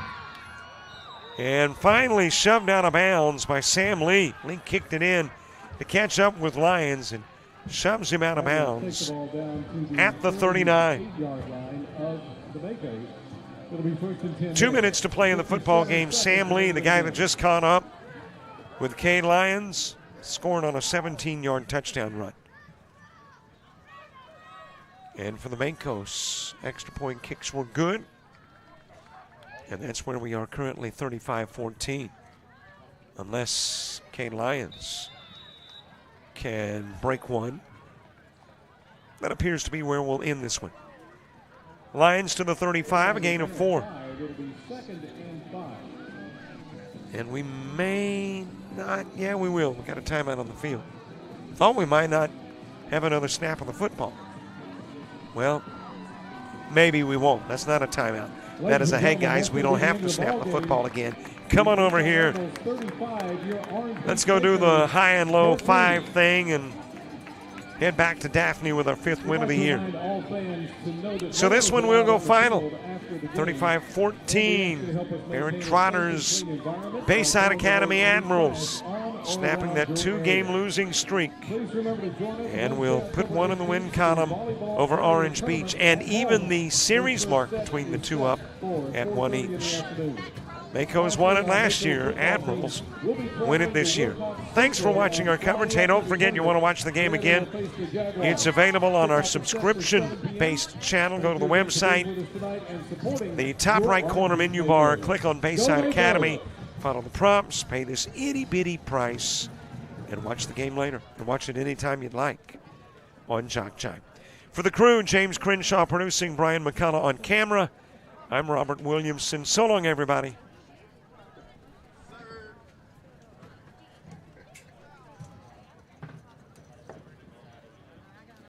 And finally shoved out of bounds by Sam Lee. Lee kicked it in to catch up with Lions and shoves him out of bounds at the 39. 2 minutes to play in the football game. Sam Lee, the guy that just caught up with Cade Lyons, scored on a 17-yard touchdown run. And for the Mancos, extra point kicks were good. And that's where we are currently 35-14. Unless Cade Lyons can break one. That appears to be where we'll end this one. Lions to the 35, a gain of 4. And we may not, yeah, we will. We got a timeout on the field. Thought we might not have another snap of the football. Well, maybe we won't. That's not a timeout. That is a, hey guys, we don't have to snap the football again. Come on over here. Let's go do the high and low 5 thing and head back to Daphne with our 5th win of the year. So this one will go final. 35-14. Aaron Trotter's Bayside Academy Admirals snapping that 2-game losing streak. And we'll put one in the win column over Orange Beach and even the series mark between the two up at 1 each. Maco's won it last year. Admirals win it this year. Thanks for watching our coverage. Hey, don't forget you want to watch the game again. It's available on our subscription-based channel. Go to the website. The top right corner menu bar, click on Bayside Academy. Follow the prompts, pay this itty-bitty price, and watch the game later. And watch it anytime you'd like on JockJive. For the crew, James Crenshaw producing, Brian McCullough on camera. I'm Robert Williamson. So long, everybody.